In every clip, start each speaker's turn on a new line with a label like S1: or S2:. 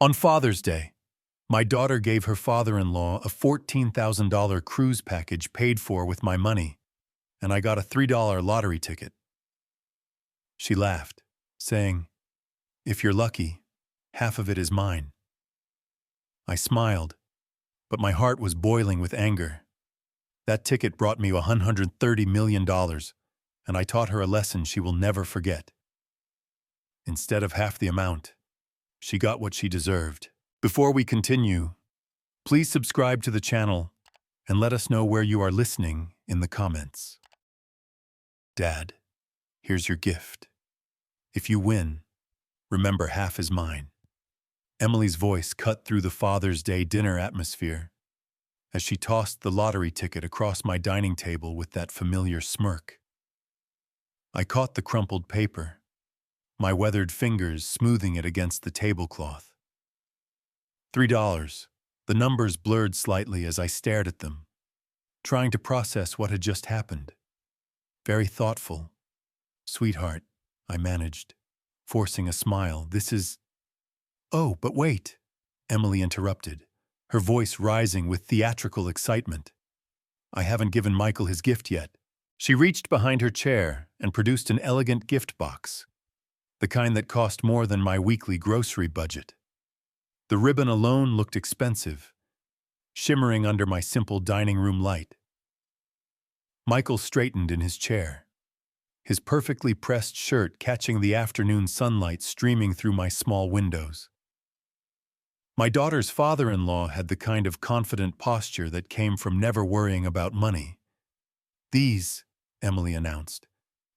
S1: On Father's Day, my daughter gave her father-in-law a $14,000 cruise package paid for with my money, and I got a $3 lottery ticket. She laughed, saying, "If you're lucky, half of it is mine." I smiled, but my heart was boiling with anger. That ticket brought me $130 million, and I taught her a lesson she will never forget. Instead of half the amount, she got what she deserved. Before we continue, please subscribe to the channel and let us know where you are listening in the comments. Dad, here's your gift. If you win, remember half is mine. Emily's voice cut through the Father's Day dinner atmosphere as she tossed the lottery ticket across my dining table with that familiar smirk. I caught the crumpled paper, my weathered fingers smoothing it against the tablecloth. $3. The numbers blurred slightly as I stared at them, trying to process what had just happened. Very thoughtful. "Sweetheart," I managed, forcing a smile. "This is—" "Oh, but wait," Emily interrupted, her voice rising with theatrical excitement. "I haven't given Michael his gift yet." She reached behind her chair and produced an elegant gift box, the kind that cost more than my weekly grocery budget. The ribbon alone looked expensive, shimmering under my simple dining room light. Michael straightened in his chair, his perfectly pressed shirt catching the afternoon sunlight streaming through my small windows. My daughter's father-in-law had the kind of confident posture that came from never worrying about money. "These," Emily announced,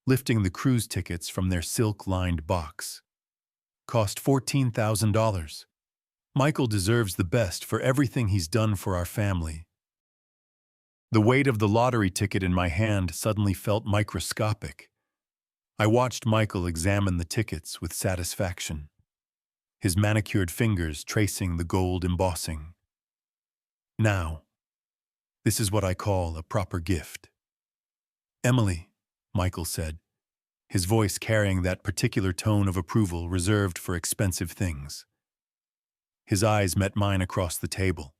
S1: lifting the cruise tickets from their silk-lined box, "cost $14,000. Michael deserves the best for everything he's done for our family." The weight of the lottery ticket in my hand suddenly felt microscopic. I watched Michael examine the tickets with satisfaction, his manicured fingers tracing the gold embossing. "Now, this is what I call a proper gift." "Emily," Michael said, his voice carrying that particular tone of approval reserved for expensive things. His eyes met mine across the table.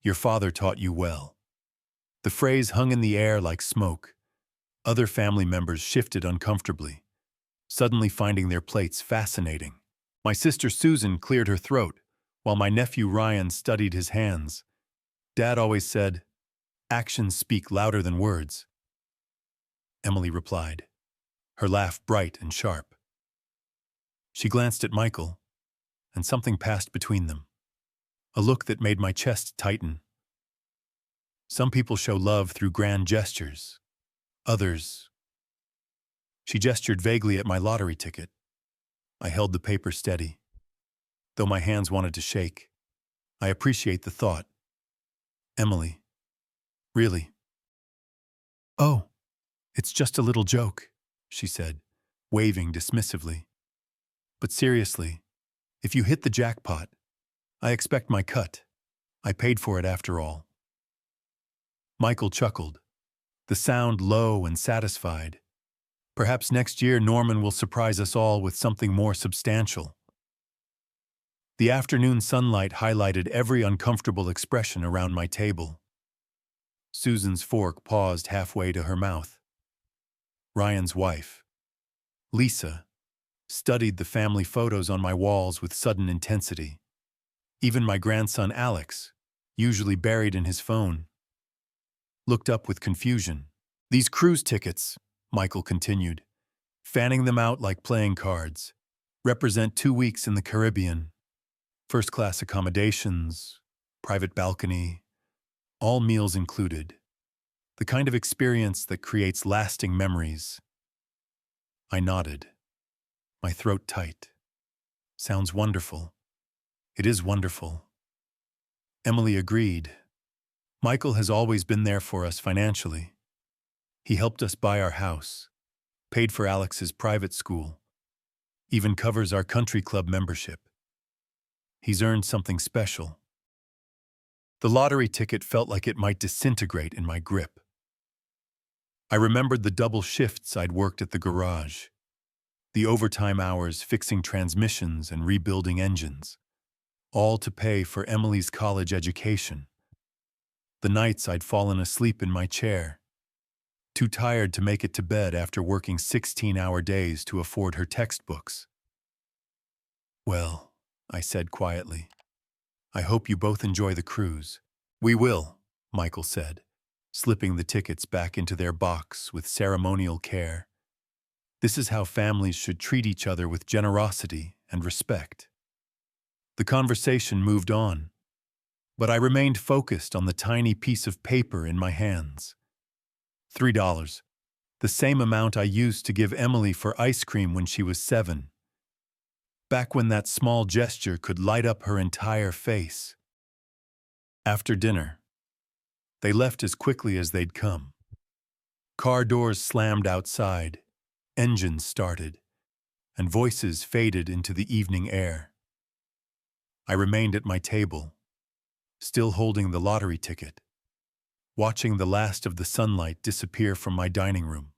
S1: "Your father taught you well." The phrase hung in the air like smoke. Other family members shifted uncomfortably, suddenly finding their plates fascinating. My sister Susan cleared her throat, while my nephew Ryan studied his hands. "Dad always said, 'Actions speak louder than words,'" Emily replied, her laugh bright and sharp. She glanced at Michael, and something passed between them, a look that made my chest tighten. Some people show love through grand gestures. Others— She gestured vaguely at my lottery ticket. I held the paper steady. Though my hands wanted to shake, I appreciate the thought. "Emily, really?" "Oh, it's just a little joke," she said, waving dismissively. "But seriously, if you hit the jackpot, I expect my cut. I paid for it after all." Michael chuckled, the sound low and satisfied. Perhaps next year Norman will surprise us all with something more substantial. The afternoon sunlight highlighted every uncomfortable expression around my table. Susan's fork paused halfway to her mouth. Ryan's wife, Lisa, studied the family photos on my walls with sudden intensity. Even my grandson Alex, usually buried in his phone, looked up with confusion. "These cruise tickets," Michael continued, fanning them out like playing cards, "represent 2 weeks in the Caribbean. First-class accommodations, private balcony, all meals included. The kind of experience that creates lasting memories." I nodded, my throat tight. "Sounds wonderful." "It is wonderful." Emily agreed. "Michael has always been there for us financially. He helped us buy our house, paid for Alex's private school, even covers our country club membership. He's earned something special." The lottery ticket felt like it might disintegrate in my grip. I remembered the double shifts I'd worked at the garage, the overtime hours fixing transmissions and rebuilding engines. all to pay for Emily's college education. The nights I'd fallen asleep in my chair, too tired to make it to bed after working 16-hour days to afford her textbooks. "Well," I said quietly, "I hope you both enjoy the cruise." "We will," Michael said, slipping the tickets back into their box with ceremonial care. This is how families should treat each other, with generosity and respect. The conversation moved on, but I remained focused on the tiny piece of paper in my hands. $3, the same amount I used to give Emily for ice cream when she was 7. Back when that small gesture could light up her entire face. After dinner, they left as quickly as they'd come. Car doors slammed outside, engines started, and voices faded into the evening air. I remained at my table, still holding the lottery ticket, watching the last of the sunlight disappear from my dining room.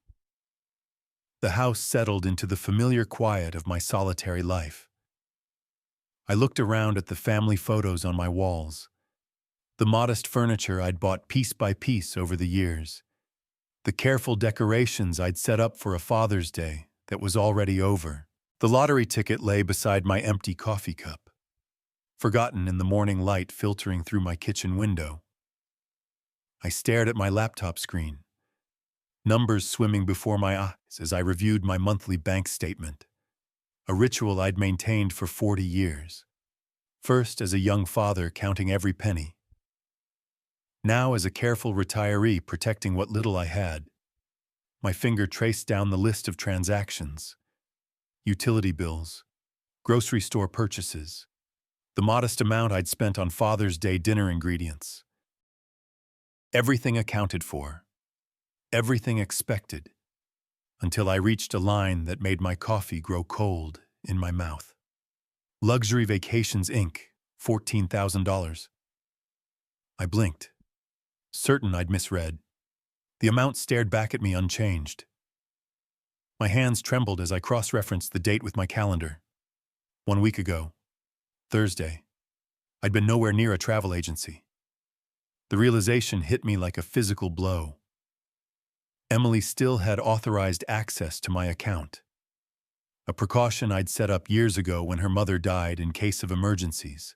S1: The house settled into the familiar quiet of my solitary life. I looked around at the family photos on my walls, the modest furniture I'd bought piece by piece over the years, the careful decorations I'd set up for a Father's Day that was already over. The lottery ticket lay beside my empty coffee cup, forgotten in the morning light filtering through my kitchen window. I stared at my laptop screen, numbers swimming before my eyes as I reviewed my monthly bank statement, a ritual I'd maintained for 40 years. First as a young father counting every penny, now as a careful retiree protecting what little I had. My finger traced down the list of transactions: utility bills, grocery store purchases, the modest amount I'd spent on Father's Day dinner ingredients. Everything accounted for, everything expected, until I reached a line that made my coffee grow cold in my mouth. Luxury Vacations, Inc., $14,000. I blinked, certain I'd misread. The amount stared back at me unchanged. My hands trembled as I cross-referenced the date with my calendar. 1 week ago, Thursday, I'd been nowhere near a travel agency. The realization hit me like a physical blow. Emily still had authorized access to my account, a precaution I'd set up years ago when her mother died in case of emergencies.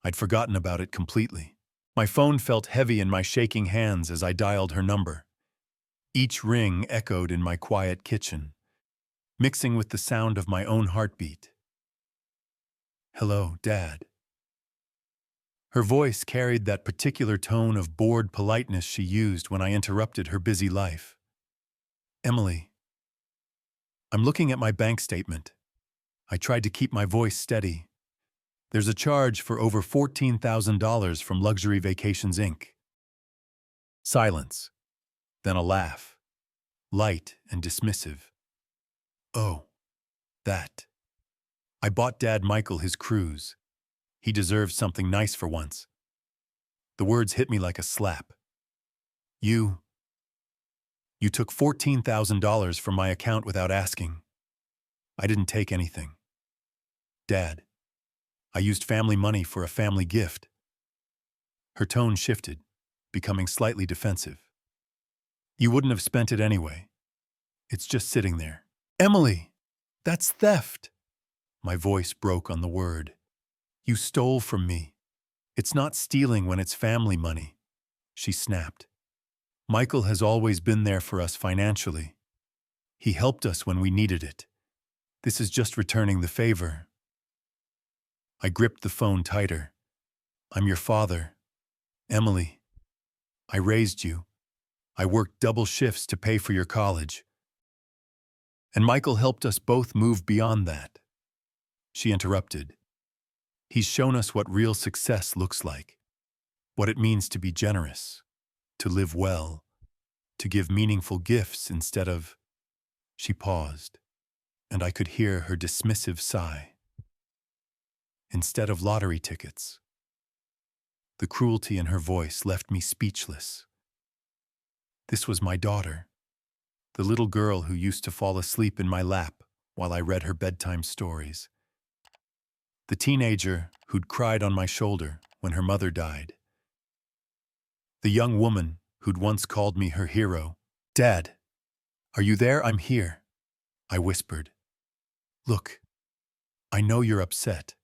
S1: I'd forgotten about it completely. My phone felt heavy in my shaking hands as I dialed her number. Each ring echoed in my quiet kitchen, mixing with the sound of my own heartbeat. "Hello, Dad." Her voice carried that particular tone of bored politeness she used when I interrupted her busy life. "Emily, I'm looking at my bank statement." I tried to keep my voice steady. "There's a charge for over $14,000 from Luxury Vacations, Inc." Silence, then a laugh, light and dismissive. "Oh, that. I bought Dad Michael his cruise. He deserves something nice for once." The words hit me like a slap. You took $14,000 from my account without asking." "I didn't take anything, Dad. I used family money for a family gift." Her tone shifted, becoming slightly defensive. "You wouldn't have spent it anyway. It's just sitting there." "Emily, that's theft." My voice broke on the word. "You stole from me. It's not stealing when it's family money," she snapped. "Michael has always been there for us financially. He helped us when we needed it. This is just returning the favor." I gripped the phone tighter. "I'm your father, Emily. I raised you. I worked double shifts to pay for your college. And Michael helped us both move beyond that." She interrupted. "He's shown us what real success looks like, what it means to be generous, to live well, to give meaningful gifts instead of—" She paused, and I could hear her dismissive sigh. "Instead of lottery tickets." The cruelty in her voice left me speechless. This was my daughter, the little girl who used to fall asleep in my lap while I read her bedtime stories. The teenager who'd cried on my shoulder when her mother died. The young woman who'd once called me her hero. "Dad, are you there? I'm here," I whispered. "Look, I know you're upset,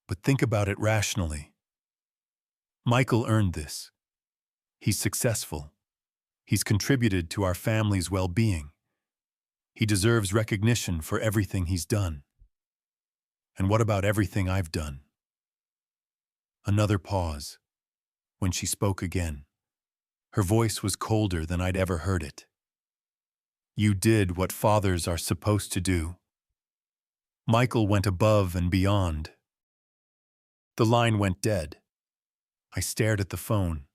S1: but think about it rationally. Michael earned this. He's successful. He's contributed to our family's well-being. He deserves recognition for everything he's done. And what about everything I've done?" Another pause. When she spoke again, her voice was colder than I'd ever heard it. "You did what fathers are supposed to do. Michael went above and beyond." The line went dead. I stared at the phone,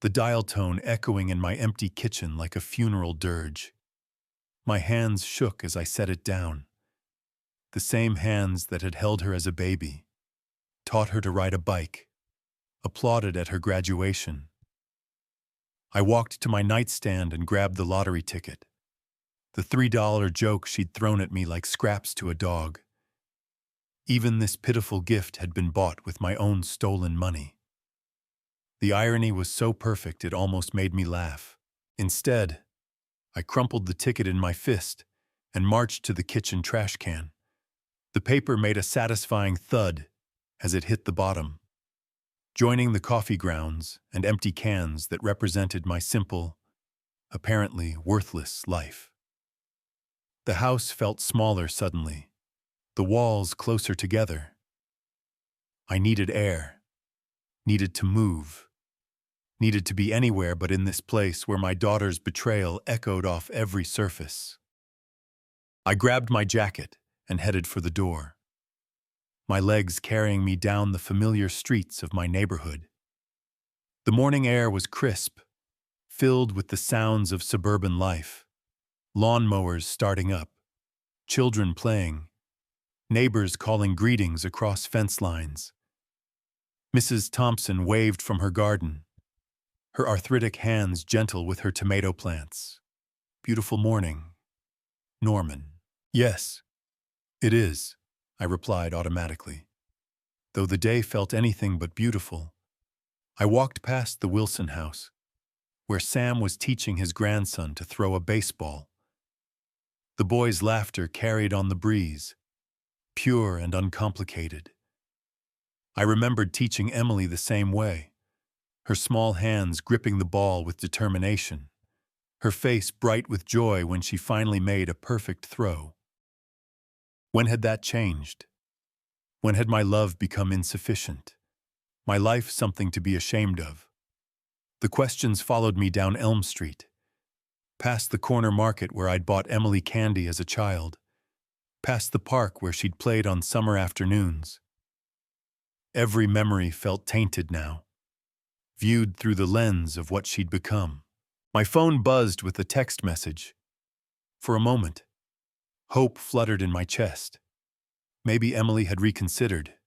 S1: the dial tone echoing in my empty kitchen like a funeral dirge. My hands shook as I set it down. The same hands that had held her as a baby, taught her to ride a bike, applauded at her graduation. I walked to my nightstand and grabbed the lottery ticket. The $3 joke she'd thrown at me like scraps to a dog. Even this pitiful gift had been bought with my own stolen money. The irony was so perfect it almost made me laugh. Instead, I crumpled the ticket in my fist and marched to the kitchen trash can. The paper made a satisfying thud as it hit the bottom, joining the coffee grounds and empty cans that represented my simple, apparently worthless life. The house felt smaller suddenly, the walls closer together. I needed air, needed to move, needed to be anywhere but in this place where my daughter's betrayal echoed off every surface. I grabbed my jacket and headed for the door, my legs carrying me down the familiar streets of my neighborhood. The morning air was crisp, filled with the sounds of suburban life. Lawnmowers starting up, children playing, neighbors calling greetings across fence lines. Mrs. Thompson waved from her garden, her arthritic hands gentle with her tomato plants. "Beautiful morning, Norman." "Yes, it is," I replied automatically. Though the day felt anything but beautiful, I walked past the Wilson house, where Sam was teaching his grandson to throw a baseball. The boy's laughter carried on the breeze, pure and uncomplicated. I remembered teaching Emily the same way, her small hands gripping the ball with determination, her face bright with joy when she finally made a perfect throw. When had that changed? When had my love become insufficient? My life something to be ashamed of? The questions followed me down Elm Street, past the corner market where I'd bought Emily candy as a child, past the park where she'd played on summer afternoons. Every memory felt tainted now, viewed through the lens of what she'd become. My phone buzzed with a text message. For a moment, hope fluttered in my chest. Maybe Emily had reconsidered.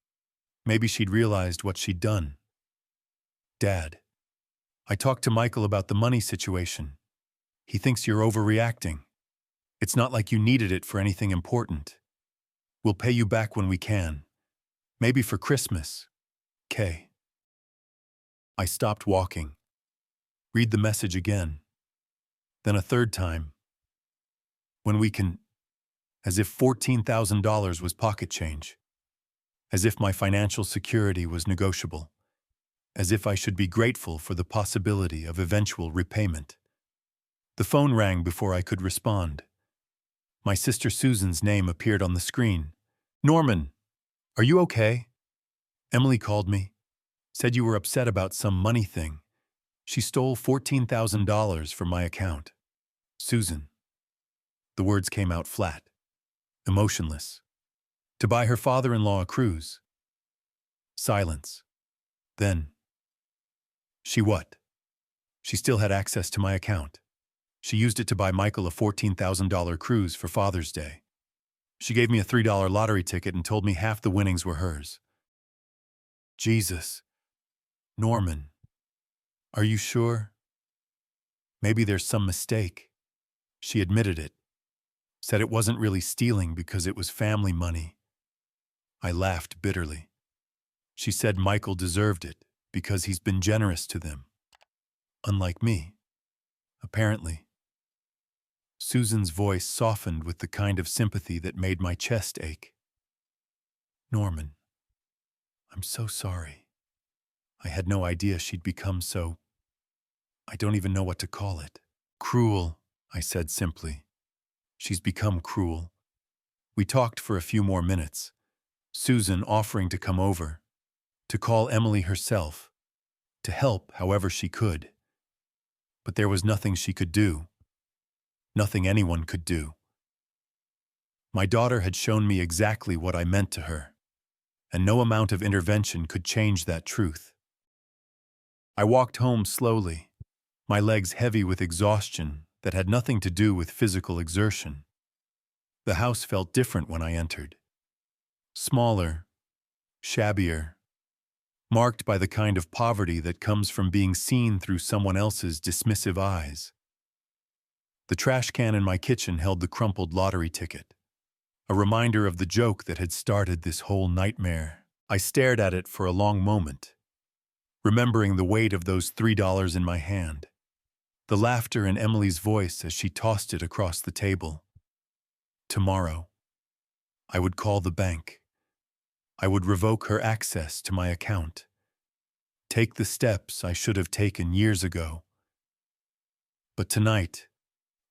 S1: Maybe she'd realized what she'd done. "Dad, I talked to Michael about the money situation. He thinks you're overreacting. It's not like you needed it for anything important. We'll pay you back when we can. Maybe for Christmas. Kay." I stopped walking. Read the message again. Then a third time. "When we can," as if $14,000 was pocket change. As if my financial security was negotiable. As if I should be grateful for the possibility of eventual repayment. The phone rang before I could respond. My sister Susan's name appeared on the screen. "Norman, are you okay? Emily called me. Said you were upset about some money thing. She stole $14,000 from my account." "Susan." The words came out flat, emotionless. "To buy her father-in-law a cruise." Silence. Then, "She what?" "She still had access to my account. She used it to buy Michael a $14,000 cruise for Father's Day. She gave me a $3 lottery ticket and told me half the winnings were hers." "Jesus. Norman. Are you sure? Maybe there's some mistake." She admitted it. Said it wasn't really stealing because it was family money. I laughed bitterly. She said Michael deserved it because he's been generous to them. Unlike me, apparently. Susan's voice softened with the kind of sympathy that made my chest ache. Norman, I'm so sorry. I had no idea she'd become so… I don't even know what to call it. Cruel, I said simply. She's become cruel. We talked for a few more minutes, Susan offering to come over, to call Emily herself, to help however she could. But there was nothing she could do. Nothing anyone could do. My daughter had shown me exactly what I meant to her, and no amount of intervention could change that truth. I walked home slowly, my legs heavy with exhaustion that had nothing to do with physical exertion. The house felt different when I entered. Smaller, shabbier, marked by the kind of poverty that comes from being seen through someone else's dismissive eyes. The trash can in my kitchen held the crumpled lottery ticket, a reminder of the joke that had started this whole nightmare. I stared at it for a long moment, remembering the weight of those $3 in my hand, the laughter in Emily's voice as she tossed it across the table. Tomorrow, I would call the bank. I would revoke her access to my account. Take the steps I should have taken years ago. But tonight,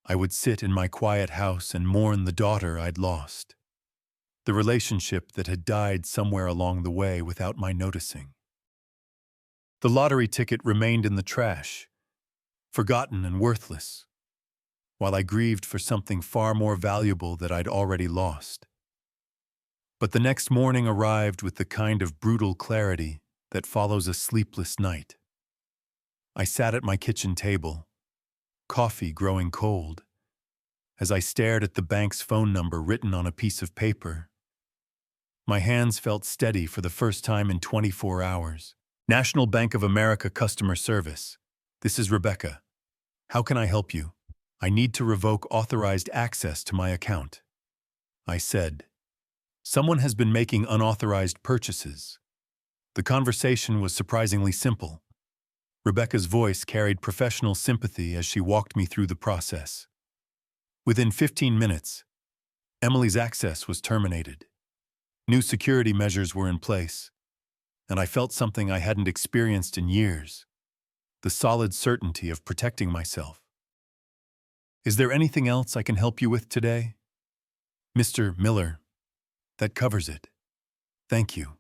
S1: I would sit in my quiet house and mourn the daughter I'd lost, the relationship that had died somewhere along the way without my noticing. The lottery ticket remained in the trash, forgotten and worthless, while I grieved for something far more valuable that I'd already lost. But the next morning arrived with the kind of brutal clarity that follows a sleepless night. I sat at my kitchen table, coffee growing cold, as I stared at the bank's phone number written on a piece of paper. My hands felt steady for the first time in 24 hours. National Bank of America Customer Service. This is Rebecca. How can I help you? I need to revoke authorized access to my account, I said. Someone has been making unauthorized purchases. The conversation was surprisingly simple. Rebecca's voice carried professional sympathy as she walked me through the process. Within 15 minutes, Emily's access was terminated. New security measures were in place, and I felt something I hadn't experienced in years, the solid certainty of protecting myself. Is there anything else I can help you with today? Mr. Miller, that covers it. Thank you.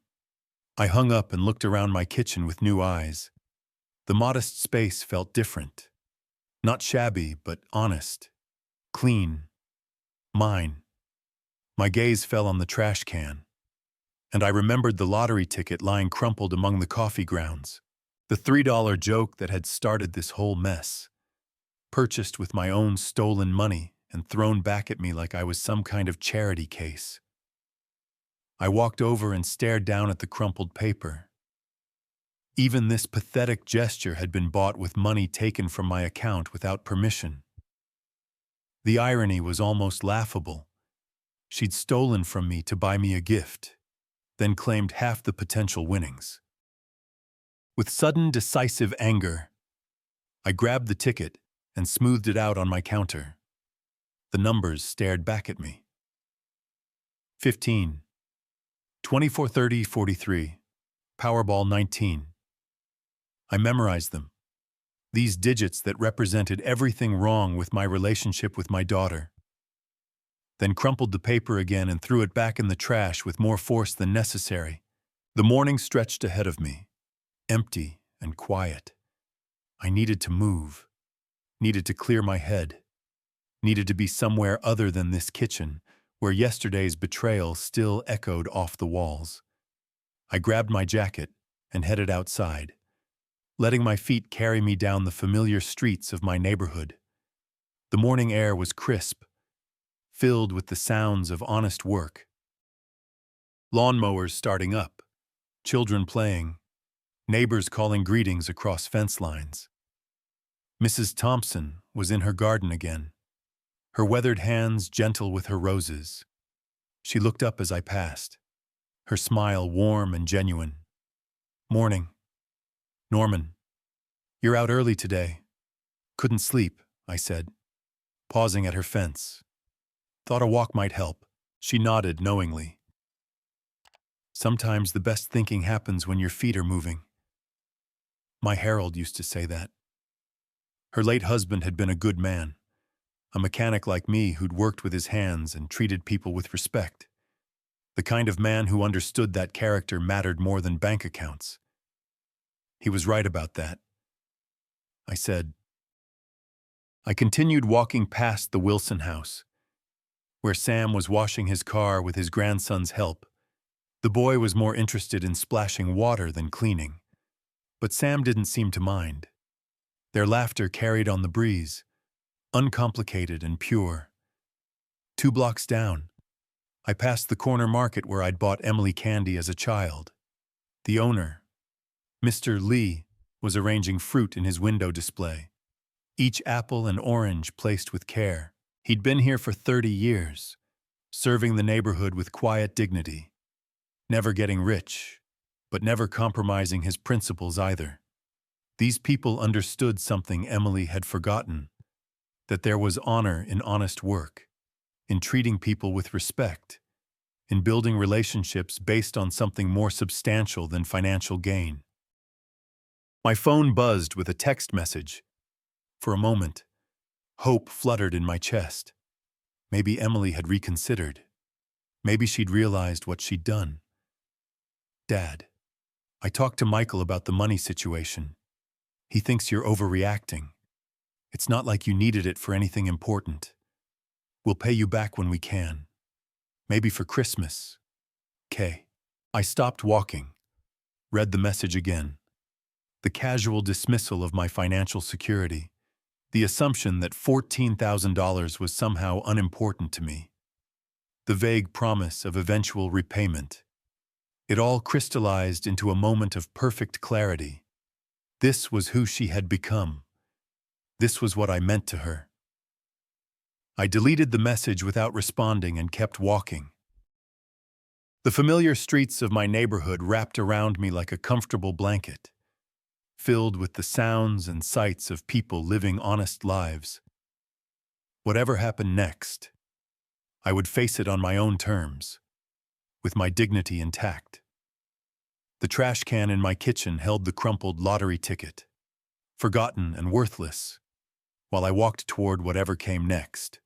S1: I hung up and looked around my kitchen with new eyes. The modest space felt different. Not shabby, but honest. Clean. Mine. My gaze fell on the trash can, and I remembered the lottery ticket lying crumpled among the coffee grounds. The $3 joke that had started this whole mess. Purchased with my own stolen money and thrown back at me like I was some kind of charity case. I walked over and stared down at the crumpled paper. Even this pathetic gesture had been bought with money taken from my account without permission. The irony was almost laughable. She'd stolen from me to buy me a gift, then claimed half the potential winnings. With sudden, decisive anger, I grabbed the ticket and smoothed it out on my counter. The numbers stared back at me. 15, 24, 30, 43, Powerball 19. I memorized them. These digits that represented everything wrong with my relationship with my daughter. Then crumpled the paper again and threw it back in the trash with more force than necessary. The morning stretched ahead of me, empty and quiet. I needed to move, needed to clear my head, needed to be somewhere other than this kitchen, where yesterday's betrayal still echoed off the walls. I grabbed my jacket and headed outside, letting my feet carry me down the familiar streets of my neighborhood. The morning air was crisp, filled with the sounds of honest work. Lawnmowers starting up, children playing, neighbors calling greetings across fence lines. Mrs. Thompson was in her garden again, her weathered hands gentle with her roses. She looked up as I passed, her smile warm and genuine. Morning. Norman. You're out early today. Couldn't sleep, I said, pausing at her fence. Thought a walk might help. She nodded knowingly. Sometimes the best thinking happens when your feet are moving. My Harold used to say that. Her late husband had been a good man, a mechanic like me who'd worked with his hands and treated people with respect. The kind of man who understood that character mattered more than bank accounts. He was right about that, I said. I continued walking past the Wilson house, where Sam was washing his car with his grandson's help. The boy was more interested in splashing water than cleaning, but Sam didn't seem to mind. Their laughter carried on the breeze, uncomplicated and pure. 2 blocks down, I passed the corner market where I'd bought Emily candy as a child. The owner, Mr. Lee, was arranging fruit in his window display, each apple and orange placed with care. He'd been here for 30 years, serving the neighborhood with quiet dignity, never getting rich, but never compromising his principles either. These people understood something Emily had forgotten, that there was honor in honest work, in treating people with respect, in building relationships based on something more substantial than financial gain. My phone buzzed with a text message. For a moment, hope fluttered in my chest. Maybe Emily had reconsidered. Maybe she'd realized what she'd done. Dad, I talked to Michael about the money situation. He thinks you're overreacting. It's not like you needed it for anything important. We'll pay you back when we can. Maybe for Christmas. K. I stopped walking, read the message again. The casual dismissal of my financial security, the assumption that $14,000 was somehow unimportant to me, the vague promise of eventual repayment. It all crystallized into a moment of perfect clarity. This was who she had become. This was what I meant to her. I deleted the message without responding and kept walking. The familiar streets of my neighborhood wrapped around me like a comfortable blanket, filled with the sounds and sights of people living honest lives. Whatever happened next, I would face it on my own terms, with my dignity intact. The trash can in my kitchen held the crumpled lottery ticket, forgotten and worthless, while I walked toward whatever came next,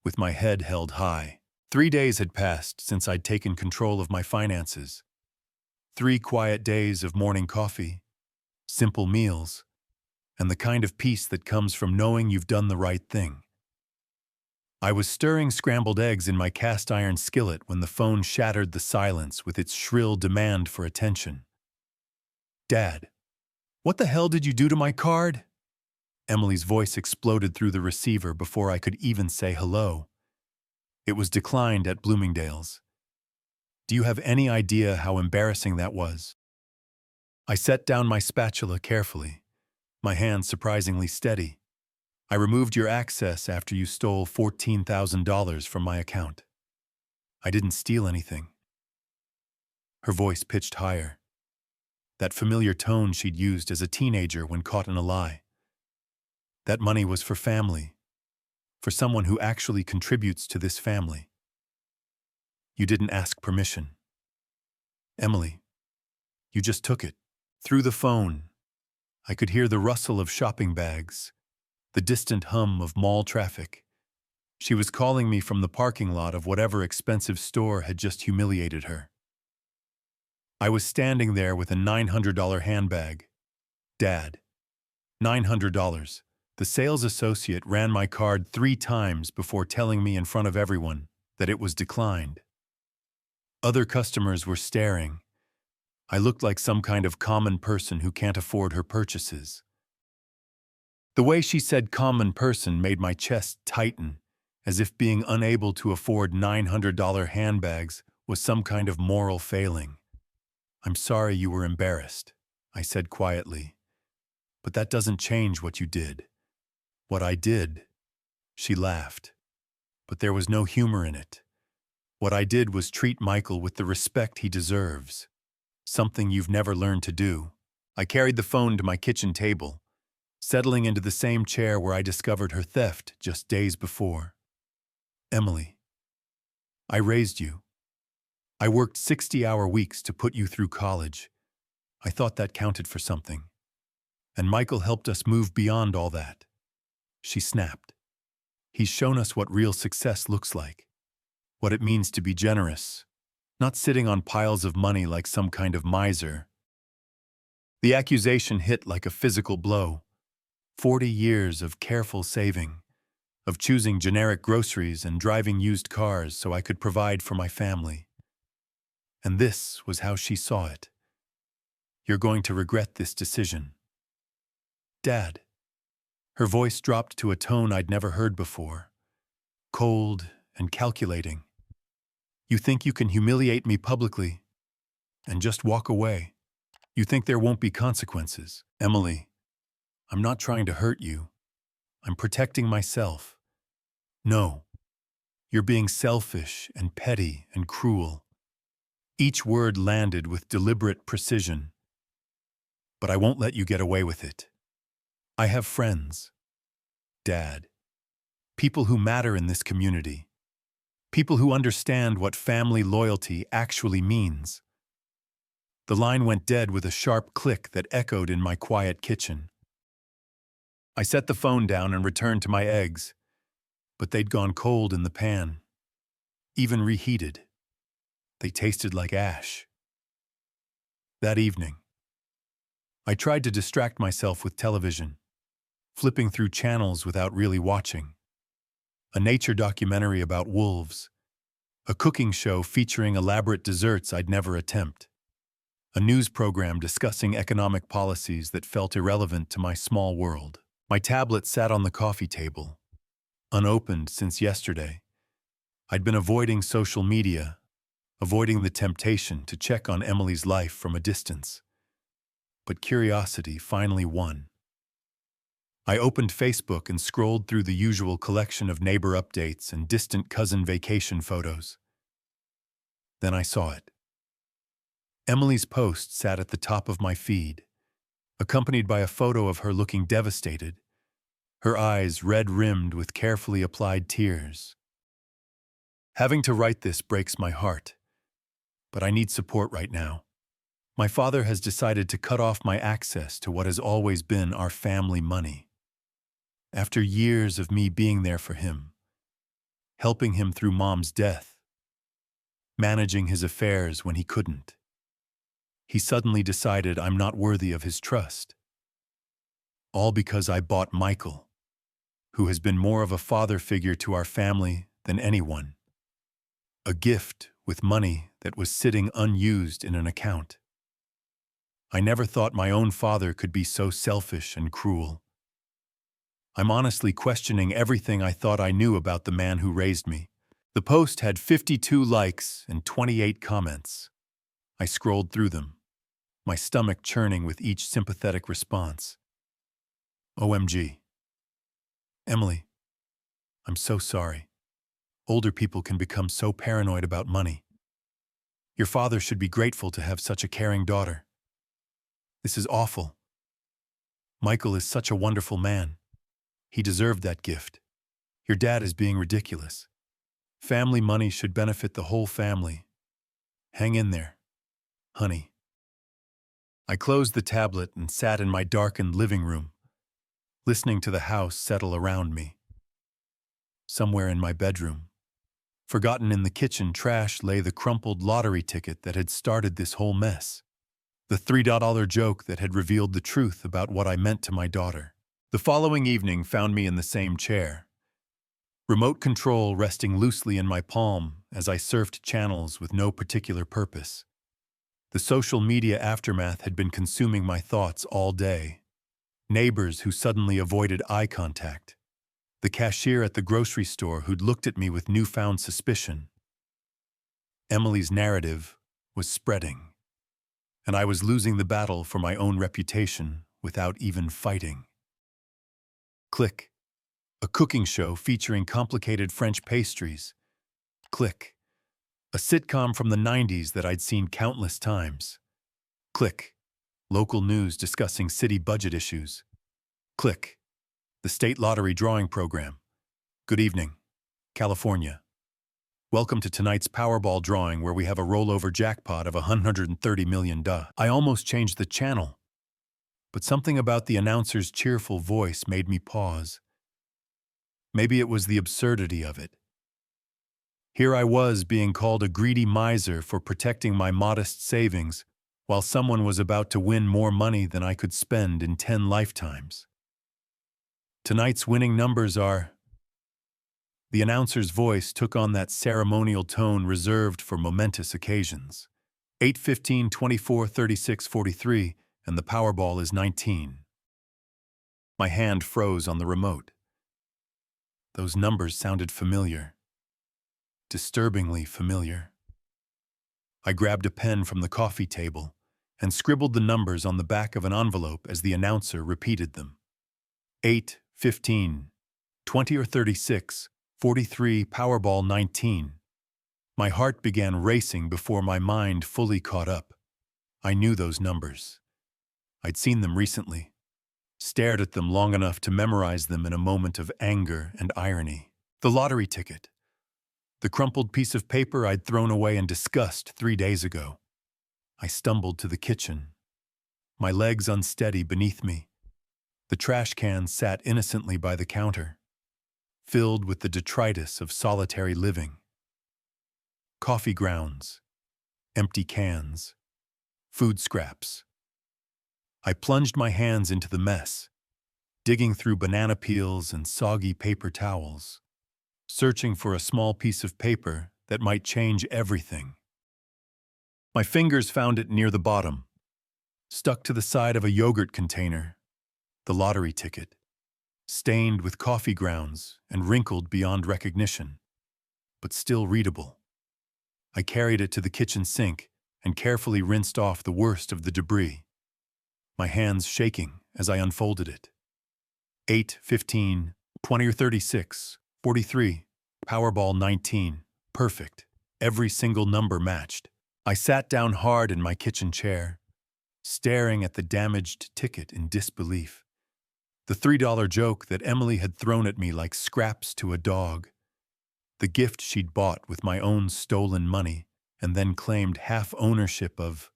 S1: with my head held high. 3 days had passed since I'd taken control of my finances. 3 quiet days of morning coffee, simple meals, and the kind of peace that comes from knowing you've done the right thing. I was stirring scrambled eggs in my cast-iron skillet when the phone shattered the silence with its shrill demand for attention. Dad, what the hell did you do to my card? Emily's voice exploded through the receiver before I could even say hello. It was declined at Bloomingdale's. Do you have any idea how embarrassing that was? I set down my spatula carefully, my hand surprisingly steady. I removed your access after you stole $14,000 from my account. I didn't steal anything. Her voice pitched higher, that familiar tone she'd used as a teenager when caught in a lie. That money was for family, for someone who actually contributes to this family. You didn't ask permission. Emily, you just took it. Through the phone, I could hear the rustle of shopping bags, the distant hum of mall traffic. She was calling me from the parking lot of whatever expensive store had just humiliated her. I was standing there with a $900 handbag. Dad, $900. The sales associate ran my card 3 times before telling me in front of everyone that it was declined. Other customers were staring. I looked like some kind of common person who can't afford her purchases. The way she said common person made my chest tighten, as if being unable to afford $900 handbags was some kind of moral failing. I'm sorry you were embarrassed, I said quietly. But that doesn't change what you did. What I did, she laughed. But there was no humor in it. What I did was treat Michael with the respect he deserves. something you've never learned to do. I carried the phone to my kitchen table, settling into the same chair where I discovered her theft just days before. Emily, I raised you. I worked 60-hour weeks to put you through college. I thought that counted for something. And Michael helped us move beyond all that. She snapped. He's shown us what real success looks like, what it means to be generous, not sitting on piles of money like some kind of miser. The accusation hit like a physical blow. 40 years of careful saving, of choosing generic groceries and driving used cars so I could provide for my family. And this was how she saw it. You're going to regret this decision. Dad. Her voice dropped to a tone I'd never heard before, cold and calculating. You think you can humiliate me publicly and just walk away? You think there won't be consequences? Emily, I'm not trying to hurt you. I'm protecting myself. No, you're being selfish and petty and cruel. Each word landed with deliberate precision. But I won't let you get away with it. I have friends, Dad, people who matter in this community, people who understand what family loyalty actually means. The line went dead with a sharp click that echoed in my quiet kitchen. I set the phone down and returned to my eggs, but they'd gone cold in the pan, even reheated. They tasted like ash. That evening, I tried to distract myself with television, flipping through channels without really watching. A nature documentary about wolves, a cooking show featuring elaborate desserts I'd never attempt, a news program discussing economic policies that felt irrelevant to my small world. My tablet sat on the coffee table, unopened since yesterday. I'd been avoiding social media, avoiding the temptation to check on Emily's life from a distance. But curiosity finally won. I opened Facebook and scrolled through the usual collection of neighbor updates and distant cousin vacation photos. Then I saw it. Emily's post sat at the top of my feed, accompanied by a photo of her looking devastated, her eyes red-rimmed with carefully applied tears. Having to write this breaks my heart, but I need support right now. My father has decided to cut off my access to what has always been our family money. After years of me being there for him, helping him through Mom's death, managing his affairs when he couldn't, he suddenly decided I'm not worthy of his trust. All because I bought Michael, who has been more of a father figure to our family than anyone. A gift with money that was sitting unused in an account. I never thought my own father could be so selfish and cruel. I'm honestly questioning everything I thought I knew about the man who raised me. The post had 52 likes and 28 comments. I scrolled through them, my stomach churning with each sympathetic response. OMG. Emily, I'm so sorry. Older people can become so paranoid about money. Your father should be grateful to have such a caring daughter. This is awful. Michael is such a wonderful man. He deserved that gift. Your dad is being ridiculous. Family money should benefit the whole family. Hang in there, honey. I closed the tablet and sat in my darkened living room, listening to the house settle around me. Somewhere in my bedroom, forgotten in the kitchen trash, lay the crumpled lottery ticket that had started this whole mess. The $3 joke that had revealed the truth about what I meant to my daughter. The following evening found me in the same chair, remote control resting loosely in my palm as I surfed channels with no particular purpose. The social media aftermath had been consuming my thoughts all day. Neighbors who suddenly avoided eye contact. The cashier at the grocery store who'd looked at me with newfound suspicion. Emily's narrative was spreading, and I was losing the battle for my own reputation without even fighting. Click. A cooking show featuring complicated French pastries. Click. A sitcom from the 90s that I'd seen countless times. Click. Local news discussing city budget issues. Click. The state lottery drawing program. Good evening, California. Welcome to tonight's Powerball drawing where we have a rollover jackpot of $130 million. I almost changed the channel, but something about the announcer's cheerful voice made me pause. Maybe it was the absurdity of it. Here I was being called a greedy miser for protecting my modest savings, while someone was about to win more money than I could spend in 10 lifetimes. Tonight's winning numbers are... The announcer's voice took on that ceremonial tone reserved for momentous occasions. 8, 15, 24, 36, 43, and the Powerball is 19. My hand froze on the remote. Those numbers sounded familiar. Disturbingly familiar. I grabbed a pen from the coffee table and scribbled the numbers on the back of an envelope as the announcer repeated them. 8, 15, 20 or 36, 43, Powerball 19. My heart began racing before my mind fully caught up. I knew those numbers. I'd seen them recently, stared at them long enough to memorize them in a moment of anger and irony. The lottery ticket. The crumpled piece of paper I'd thrown away in disgust 3 days ago. I stumbled to the kitchen, my legs unsteady beneath me. The trash can sat innocently by the counter, filled with the detritus of solitary living. Coffee grounds, empty cans, food scraps. I plunged my hands into the mess, digging through banana peels and soggy paper towels, searching for a small piece of paper that might change everything. My fingers found it near the bottom, stuck to the side of a yogurt container, the lottery ticket, stained with coffee grounds and wrinkled beyond recognition, but still readable. I carried it to the kitchen sink and carefully rinsed off the worst of the debris, my hands shaking as I unfolded it. 8, 15, 20 or 36, 43, Powerball 19, perfect. Every single number matched. I sat down hard in my kitchen chair, staring at the damaged ticket in disbelief. The $3 joke that Emily had thrown at me like scraps to a dog. The gift she'd bought with my own stolen money and then claimed half ownership of.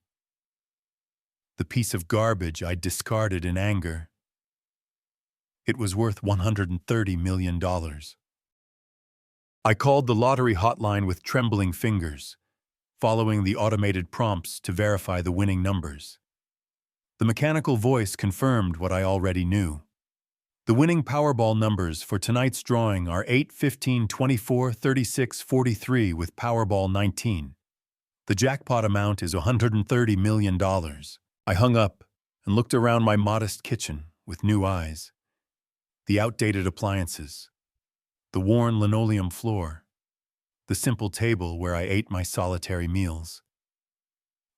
S1: The piece of garbage I'd discarded in anger. It was worth $130 million. I called the lottery hotline with trembling fingers, following the automated prompts to verify the winning numbers. The mechanical voice confirmed what I already knew. The winning Powerball numbers for tonight's drawing are 8, 15, 24, 36, 43 with Powerball 19. The jackpot amount is $130 million. I hung up and looked around my modest kitchen with new eyes. The outdated appliances, the worn linoleum floor, the simple table where I ate my solitary meals.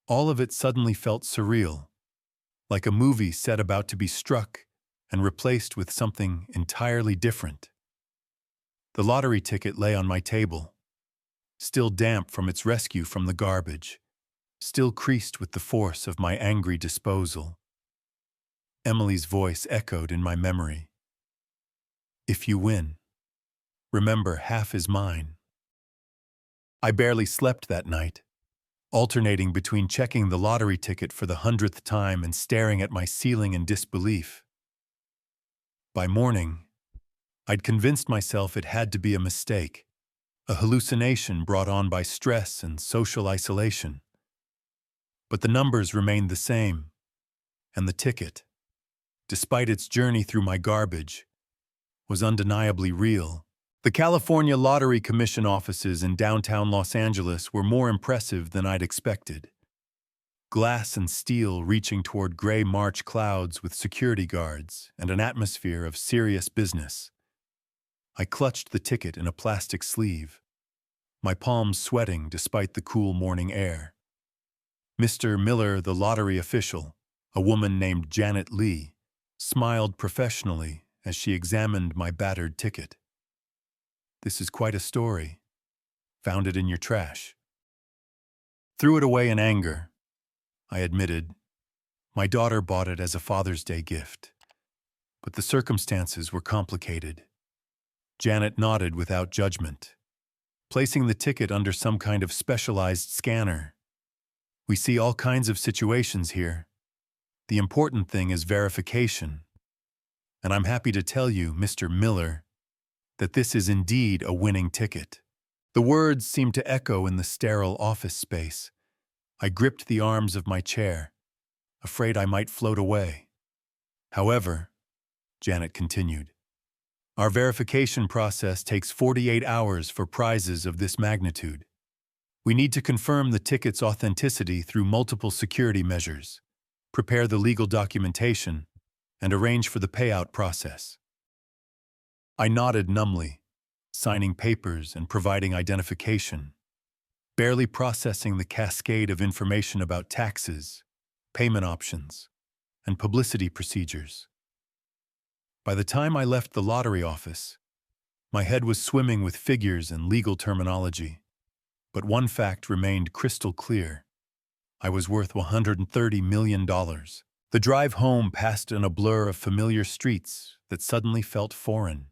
S1: All of it suddenly felt surreal, like a movie set about to be struck and replaced with something entirely different. The lottery ticket lay on my table, still damp from its rescue from the garbage, still creased with the force of my angry disposal. Emily's voice echoed in my memory. If you win, remember half is mine. I barely slept that night, alternating between checking the lottery ticket for the 100th time and staring at my ceiling in disbelief. By morning, I'd convinced myself it had to be a mistake, a hallucination brought on by stress and social isolation. But the numbers remained the same, and the ticket, despite its journey through my garbage, was undeniably real. The California Lottery Commission offices in downtown Los Angeles were more impressive than I'd expected. Glass and steel reaching toward gray March clouds with security guards and an atmosphere of serious business. I clutched the ticket in a plastic sleeve, my palms sweating despite the cool morning air. Mr. Miller, the lottery official, a woman named Janet Lee, smiled professionally as she examined my battered ticket. This is quite a story. Found it in your trash. Threw it away in anger, I admitted, My daughter bought it as a Father's Day gift, but the circumstances were complicated. Janet nodded without judgment, placing the ticket under some kind of specialized scanner. We see all kinds of situations here. The important thing is verification. And I'm happy to tell you, Mr. Miller, that this is indeed a winning ticket. The words seemed to echo in the sterile office space. I gripped the arms of my chair, afraid I might float away. However, Janet continued, our verification process takes 48 hours for prizes of this magnitude. We need to confirm the ticket's authenticity through multiple security measures, prepare the legal documentation, and arrange for the payout process. I nodded numbly, signing papers and providing identification, barely processing the cascade of information about taxes, payment options, and publicity procedures. By the time I left the lottery office, my head was swimming with figures and legal terminology. But one fact remained crystal clear. I was worth $130 million. The drive home passed in a blur of familiar streets that suddenly felt foreign.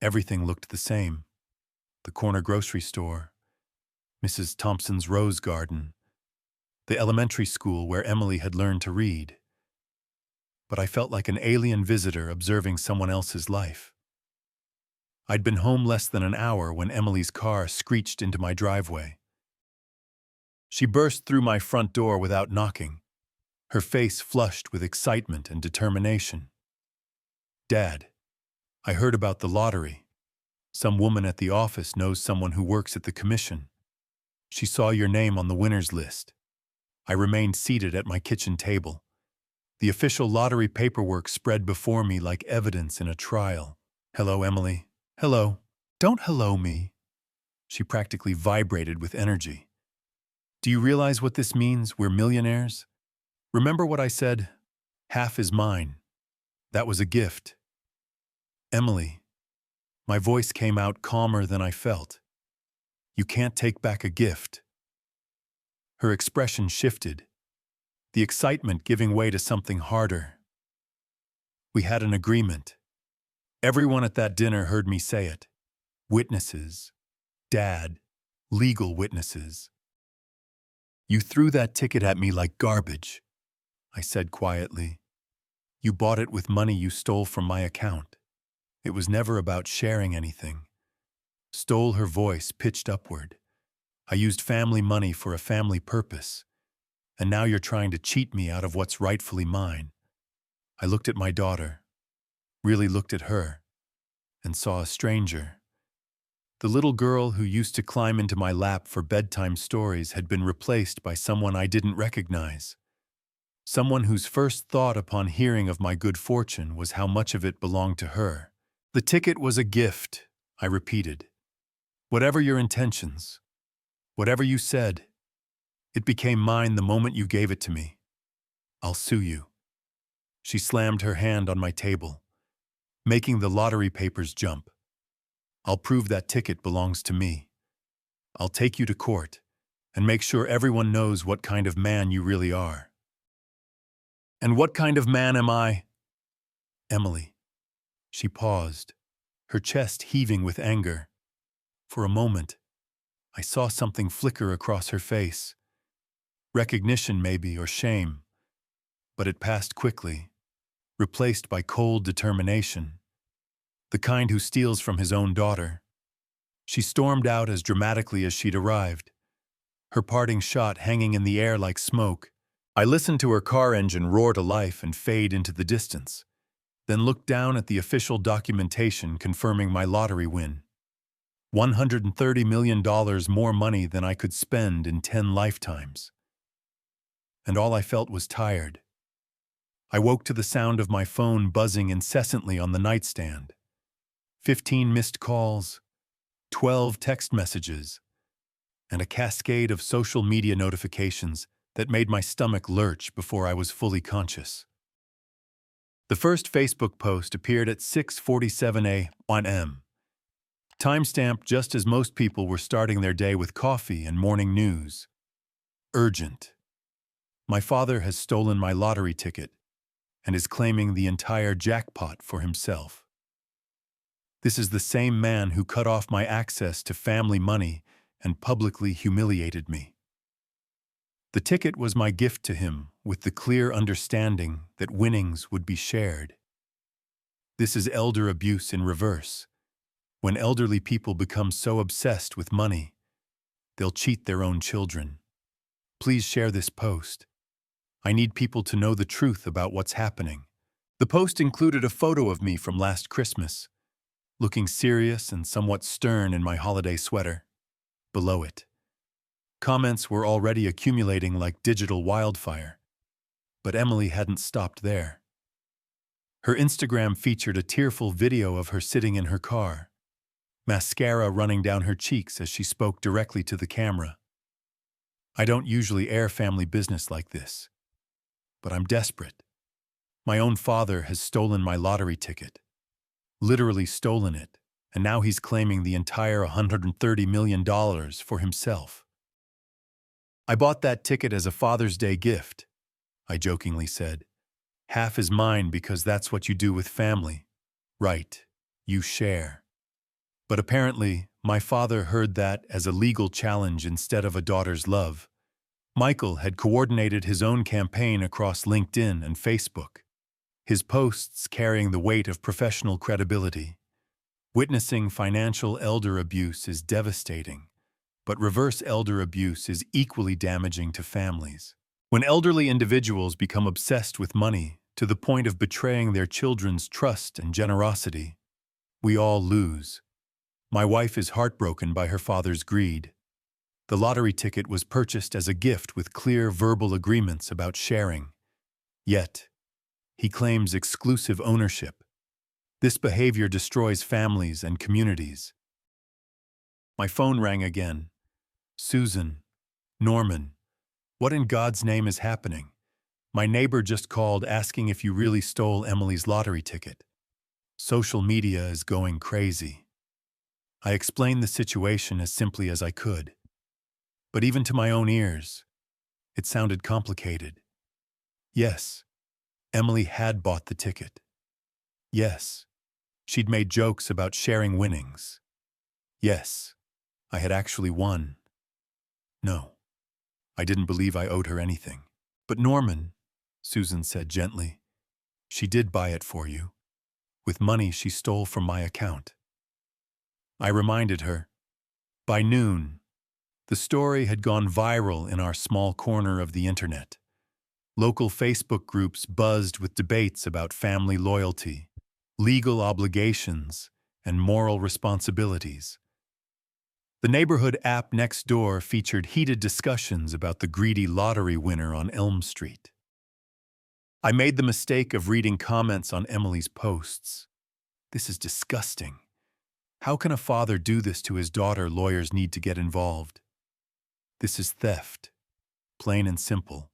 S1: Everything looked the same. The corner grocery store, Mrs. Thompson's rose garden, the elementary school where Emily had learned to read. But I felt like an alien visitor observing someone else's life. I'd been home less than an hour when Emily's car screeched into my driveway. She burst through my front door without knocking, her face flushed with excitement and determination. Dad, I heard about the lottery. Some woman at the office knows someone who works at the commission. She saw your name on the winner's list. I remained seated at my kitchen table. The official lottery paperwork spread before me like evidence in a trial. Hello, Emily. Hello. Don't hello me. She practically vibrated with energy. Do you realize what this means? We're millionaires. Remember what I said? Half is mine. That was a gift. Emily. My voice came out calmer than I felt. You can't take back a gift. Her expression shifted, the excitement giving way to something harder. We had an agreement. Everyone at that dinner heard me say it. Witnesses. Dad. Legal witnesses. You threw that ticket at me like garbage, I said quietly. You bought it with money you stole from my account. It was never about sharing anything. Stole her voice pitched upward. I used family money for a family purpose, and now you're trying to cheat me out of what's rightfully mine. I looked at my daughter, really looked at her, and saw a stranger. The little girl who used to climb into my lap for bedtime stories had been replaced by someone I didn't recognize. Someone whose first thought upon hearing of my good fortune was how much of it belonged to her. The ticket was a gift, I repeated. Whatever your intentions, whatever you said, it became mine the moment you gave it to me. I'll sue you. She slammed her hand on my table, making the lottery papers jump. I'll prove that ticket belongs to me. I'll take you to court and make sure everyone knows what kind of man you really are. And what kind of man am I? Emily. She paused, her chest heaving with anger. For a moment, I saw something flicker across her face. Recognition maybe, or shame. But it passed quickly, replaced by cold determination. The kind who steals from his own daughter. She stormed out as dramatically as she'd arrived, her parting shot hanging in the air like smoke. I listened to her car engine roar to life and fade into the distance, then looked down at the official documentation confirming my lottery win. $130 million more money than I could spend in 10 lifetimes. And all I felt was tired. I woke to the sound of my phone buzzing incessantly on the nightstand. 15 missed calls, 12 text messages, and a cascade of social media notifications that made my stomach lurch before I was fully conscious. The first Facebook post appeared at 6:47 a.m. Timestamped just as most people were starting their day with coffee and morning news. Urgent. My father has stolen my lottery ticket and is claiming the entire jackpot for himself. This is the same man who cut off my access to family money and publicly humiliated me. The ticket was my gift to him with the clear understanding that winnings would be shared. This is elder abuse in reverse. When elderly people become so obsessed with money, they'll cheat their own children. Please share this post. I need people to know the truth about what's happening. The post included a photo of me from last Christmas, looking serious and somewhat stern in my holiday sweater. Below it, comments were already accumulating like digital wildfire. But Emily hadn't stopped there. Her Instagram featured a tearful video of her sitting in her car, mascara running down her cheeks as she spoke directly to the camera. I don't usually air family business like this, but I'm desperate. My own father has stolen my lottery ticket, literally stolen it, and now he's claiming the entire $130 million for himself. I bought that ticket as a Father's Day gift, I jokingly said. Half is mine because that's what you do with family. Right, you share. But apparently, my father heard that as a legal challenge instead of a daughter's love. Michael had coordinated his own campaign across LinkedIn and Facebook, his posts carrying the weight of professional credibility. Witnessing financial elder abuse is devastating, but reverse elder abuse is equally damaging to families. When elderly individuals become obsessed with money to the point of betraying their children's trust and generosity, we all lose. My wife is heartbroken by her father's greed. The lottery ticket was purchased as a gift with clear verbal agreements about sharing. Yet, he claims exclusive ownership. This behavior destroys families and communities. My phone rang again. Susan, Norman, what in God's name is happening? My neighbor just called asking if you really stole Emily's lottery ticket. Social media is going crazy. I explained the situation as simply as I could. But even to my own ears, it sounded complicated. Yes, Emily had bought the ticket. Yes, she'd made jokes about sharing winnings. Yes, I had actually won. No, I didn't believe I owed her anything. But Norman, Susan said gently, she did buy it for you, with money she stole from my account. I reminded her. By noon, the story had gone viral in our small corner of the internet. Local Facebook groups buzzed with debates about family loyalty, legal obligations, and moral responsibilities. The neighborhood app next door featured heated discussions about the greedy lottery winner on Elm Street. I made the mistake of reading comments on Emily's posts. This is disgusting. How can a father do this to his daughter? Lawyers need to get involved. This is theft, plain and simple.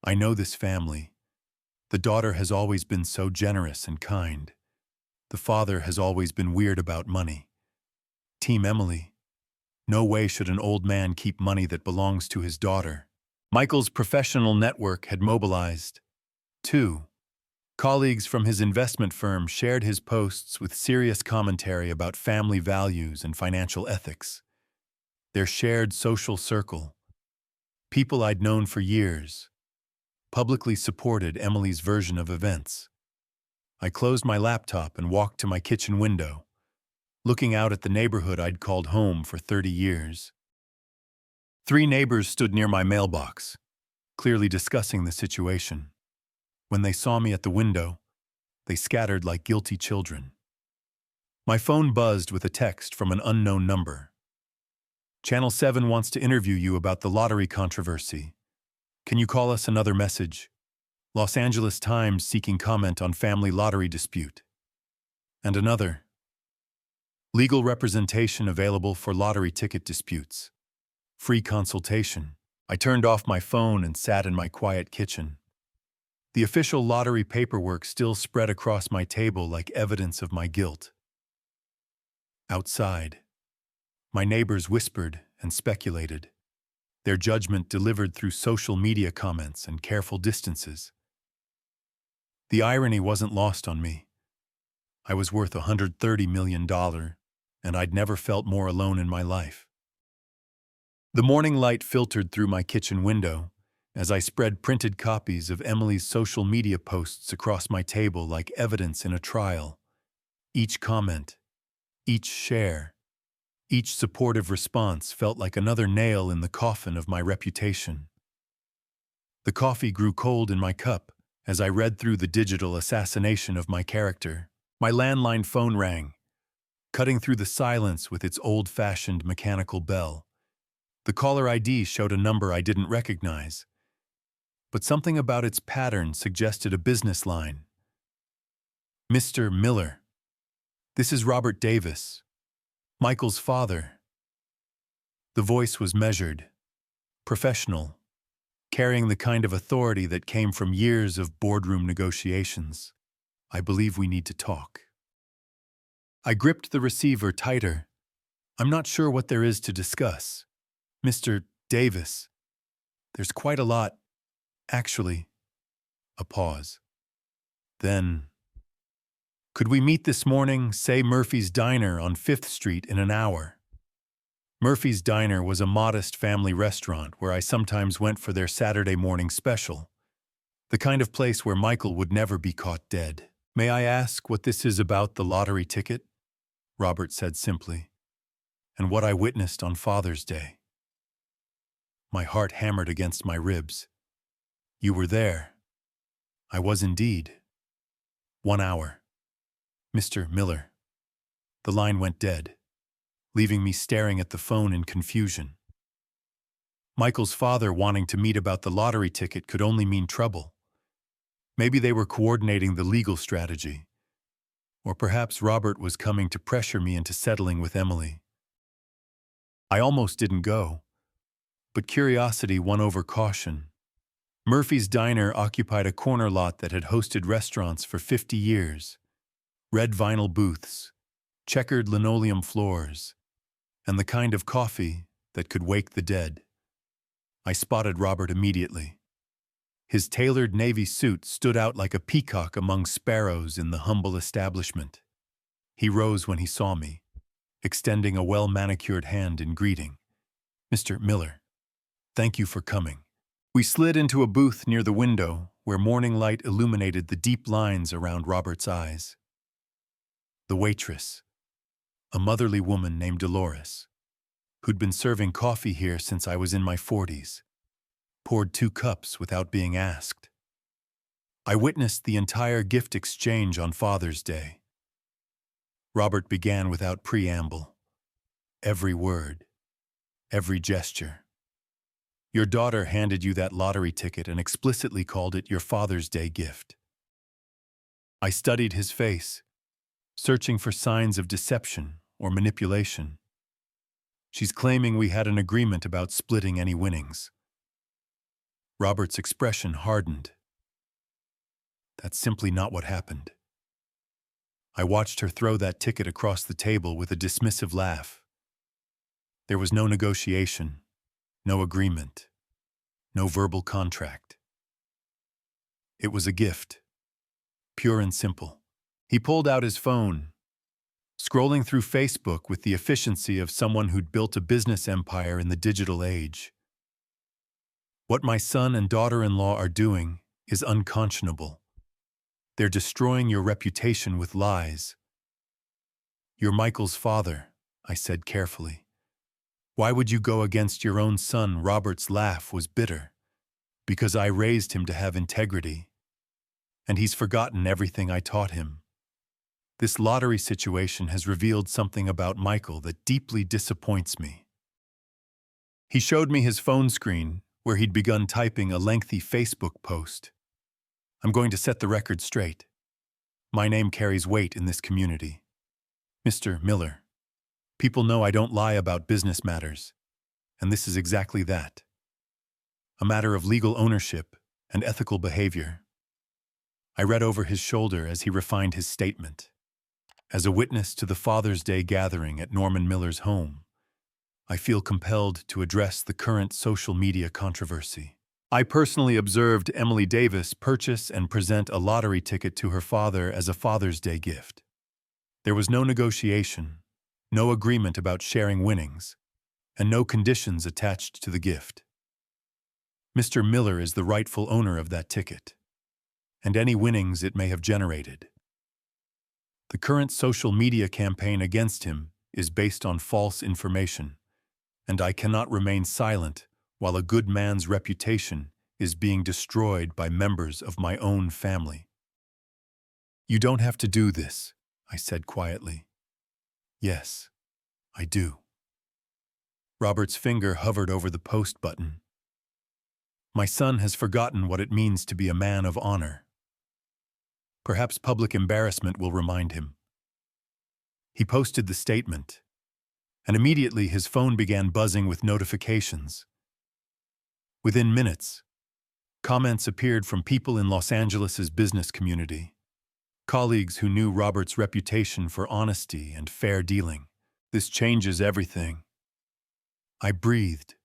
S1: I know this family. The daughter has always been so generous and kind. The father has always been weird about money. Team Emily. No way should an old man keep money that belongs to his daughter. Michael's professional network had mobilized. 2. Colleagues from his investment firm shared his posts with serious commentary about family values and financial ethics. Their shared social circle, people I'd known for years, publicly supported Emily's version of events. I closed my laptop and walked to my kitchen window, looking out at the neighborhood I'd called home for 30 years. 3 neighbors stood near my mailbox, clearly discussing the situation. When they saw me at the window, they scattered like guilty children. My phone buzzed with a text from an unknown number. Channel 7 wants to interview you about the lottery controversy. Can you call us? Another message. Los Angeles Times seeking comment on family lottery dispute. And another. Legal representation available for lottery ticket disputes. Free consultation. I turned off my phone and sat in my quiet kitchen. The official lottery paperwork still spread across my table like evidence of my guilt. Outside, my neighbors whispered and speculated. their judgment delivered through social media comments and careful distances. The irony wasn't lost on me. I was worth $130 million, and I'd never felt more alone in my life. The morning light filtered through my kitchen window as I spread printed copies of Emily's social media posts across my table like evidence in a trial. Each comment, each share, each supportive response felt like another nail in the coffin of my reputation. The coffee grew cold in my cup as I read through the digital assassination of my character. My landline phone rang, cutting through the silence with its old-fashioned mechanical bell. The caller ID showed a number I didn't recognize, but something about its pattern suggested a business line. "Mr. Miller, this is Robert Davis, Michael's father." The voice was measured, professional, carrying the kind of authority that came from years of boardroom negotiations. "I believe we need to talk." I gripped the receiver tighter. "I'm not sure what there is to discuss. Mr. Davis, there's quite a lot, actually." A pause. Then, "Could we meet this morning, say Murphy's Diner on 5th Street in an hour?" Murphy's Diner was a modest family restaurant where I sometimes went for their Saturday morning special, the kind of place where Michael would never be caught dead. "May I ask what this is about the lottery ticket?" Robert said simply, "and what I witnessed on Father's Day." My heart hammered against my ribs. "You were there." I was indeed. 1 hour. "Mr. Miller." The line went dead, leaving me staring at the phone in confusion. Michael's father wanting to meet about the lottery ticket could only mean trouble. Maybe they were coordinating the legal strategy. Or perhaps Robert was coming to pressure me into settling with Emily. I almost didn't go, but curiosity won over caution. Murphy's Diner occupied a corner lot that had hosted restaurants for 50 years. Red vinyl booths, checkered linoleum floors, and the kind of coffee that could wake the dead. I spotted Robert immediately. His tailored navy suit stood out like a peacock among sparrows in the humble establishment. He rose when he saw me, extending a well-manicured hand in greeting. "Mr. Miller, thank you for coming." We slid into a booth near the window where morning light illuminated the deep lines around Robert's eyes. The waitress, a motherly woman named Dolores, who'd been serving coffee here since I was in my 40s, poured 2 cups without being asked. I witnessed the entire gift exchange on Father's Day. Robert began without preamble. Every word, every gesture. "Your daughter handed you that lottery ticket and explicitly called it your Father's Day gift." I studied his face, searching for signs of deception or manipulation. "She's claiming we had an agreement about splitting any winnings." Robert's expression hardened. "That's simply not what happened." I watched her throw that ticket across the table with a dismissive laugh. There was no negotiation, no agreement, no verbal contract. It was a gift, pure and simple. He pulled out his phone, scrolling through Facebook with the efficiency of someone who'd built a business empire in the digital age. "What my son and daughter-in-law are doing is unconscionable. They're destroying your reputation with lies." "You're Michael's father," I said carefully. "Why would you go against your own son?" Robert's laugh was bitter. "Because I raised him to have integrity. And he's forgotten everything I taught him. This lottery situation has revealed something about Michael that deeply disappoints me." He showed me his phone screen, where he'd begun typing a lengthy Facebook post. "I'm going to set the record straight. My name carries weight in this community. Mr. Miller, people know I don't lie about business matters, and this is exactly that. A matter of legal ownership and ethical behavior." I read over his shoulder as he refined his statement. "As a witness to the Father's Day gathering at Norman Miller's home, I feel compelled to address the current social media controversy. I personally observed Emily Davis purchase and present a lottery ticket to her father as a Father's Day gift. There was no negotiation, no agreement about sharing winnings, and no conditions attached to the gift. Mr. Miller is the rightful owner of that ticket, and any winnings it may have generated. The current social media campaign against him is based on false information, and I cannot remain silent while a good man's reputation is being destroyed by members of my own family. You don't have to do this, I said quietly. Yes, I do. Robert's finger hovered over the post button. My son has forgotten what it means to be a man of honor. Perhaps public embarrassment will remind him. He posted the statement, and immediately his phone began buzzing with notifications. Within minutes, comments appeared from people in Los Angeles' business community, colleagues who knew Robert's reputation for honesty and fair dealing. This changes everything. I breathed,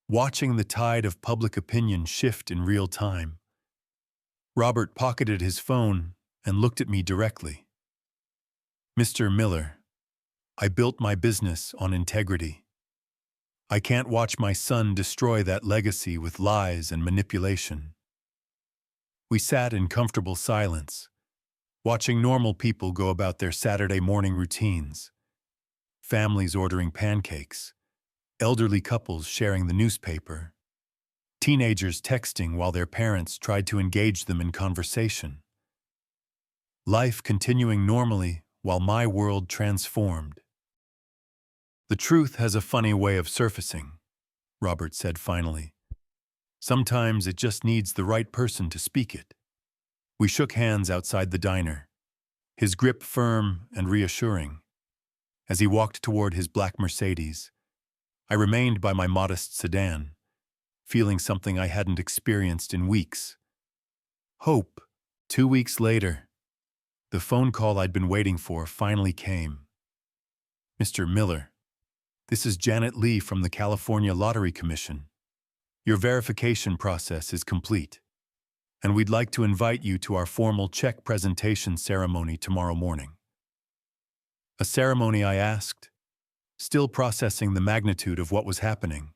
S1: watching the tide of public opinion shift in real time. Robert pocketed his phone and looked at me directly. Mr. Miller, I built my business on integrity. I can't watch my son destroy that legacy with lies and manipulation. We sat in comfortable silence, watching normal people go about their Saturday morning routines. Families ordering pancakes, elderly couples sharing the newspaper, teenagers texting while their parents tried to engage them in conversation. Life continuing normally while my world transformed. The truth has a funny way of surfacing, Robert said finally. Sometimes it just needs the right person to speak it. We shook hands outside the diner, his grip firm and reassuring. As he walked toward his black Mercedes, I remained by my modest sedan, feeling something I hadn't experienced in weeks. Hope. 2 weeks later, the phone call I'd been waiting for finally came. Mr. Miller, this is Janet Lee from the California Lottery Commission. Your verification process is complete, and we'd like to invite you to our formal check presentation ceremony tomorrow morning. A ceremony, I asked, still processing the magnitude of what was happening.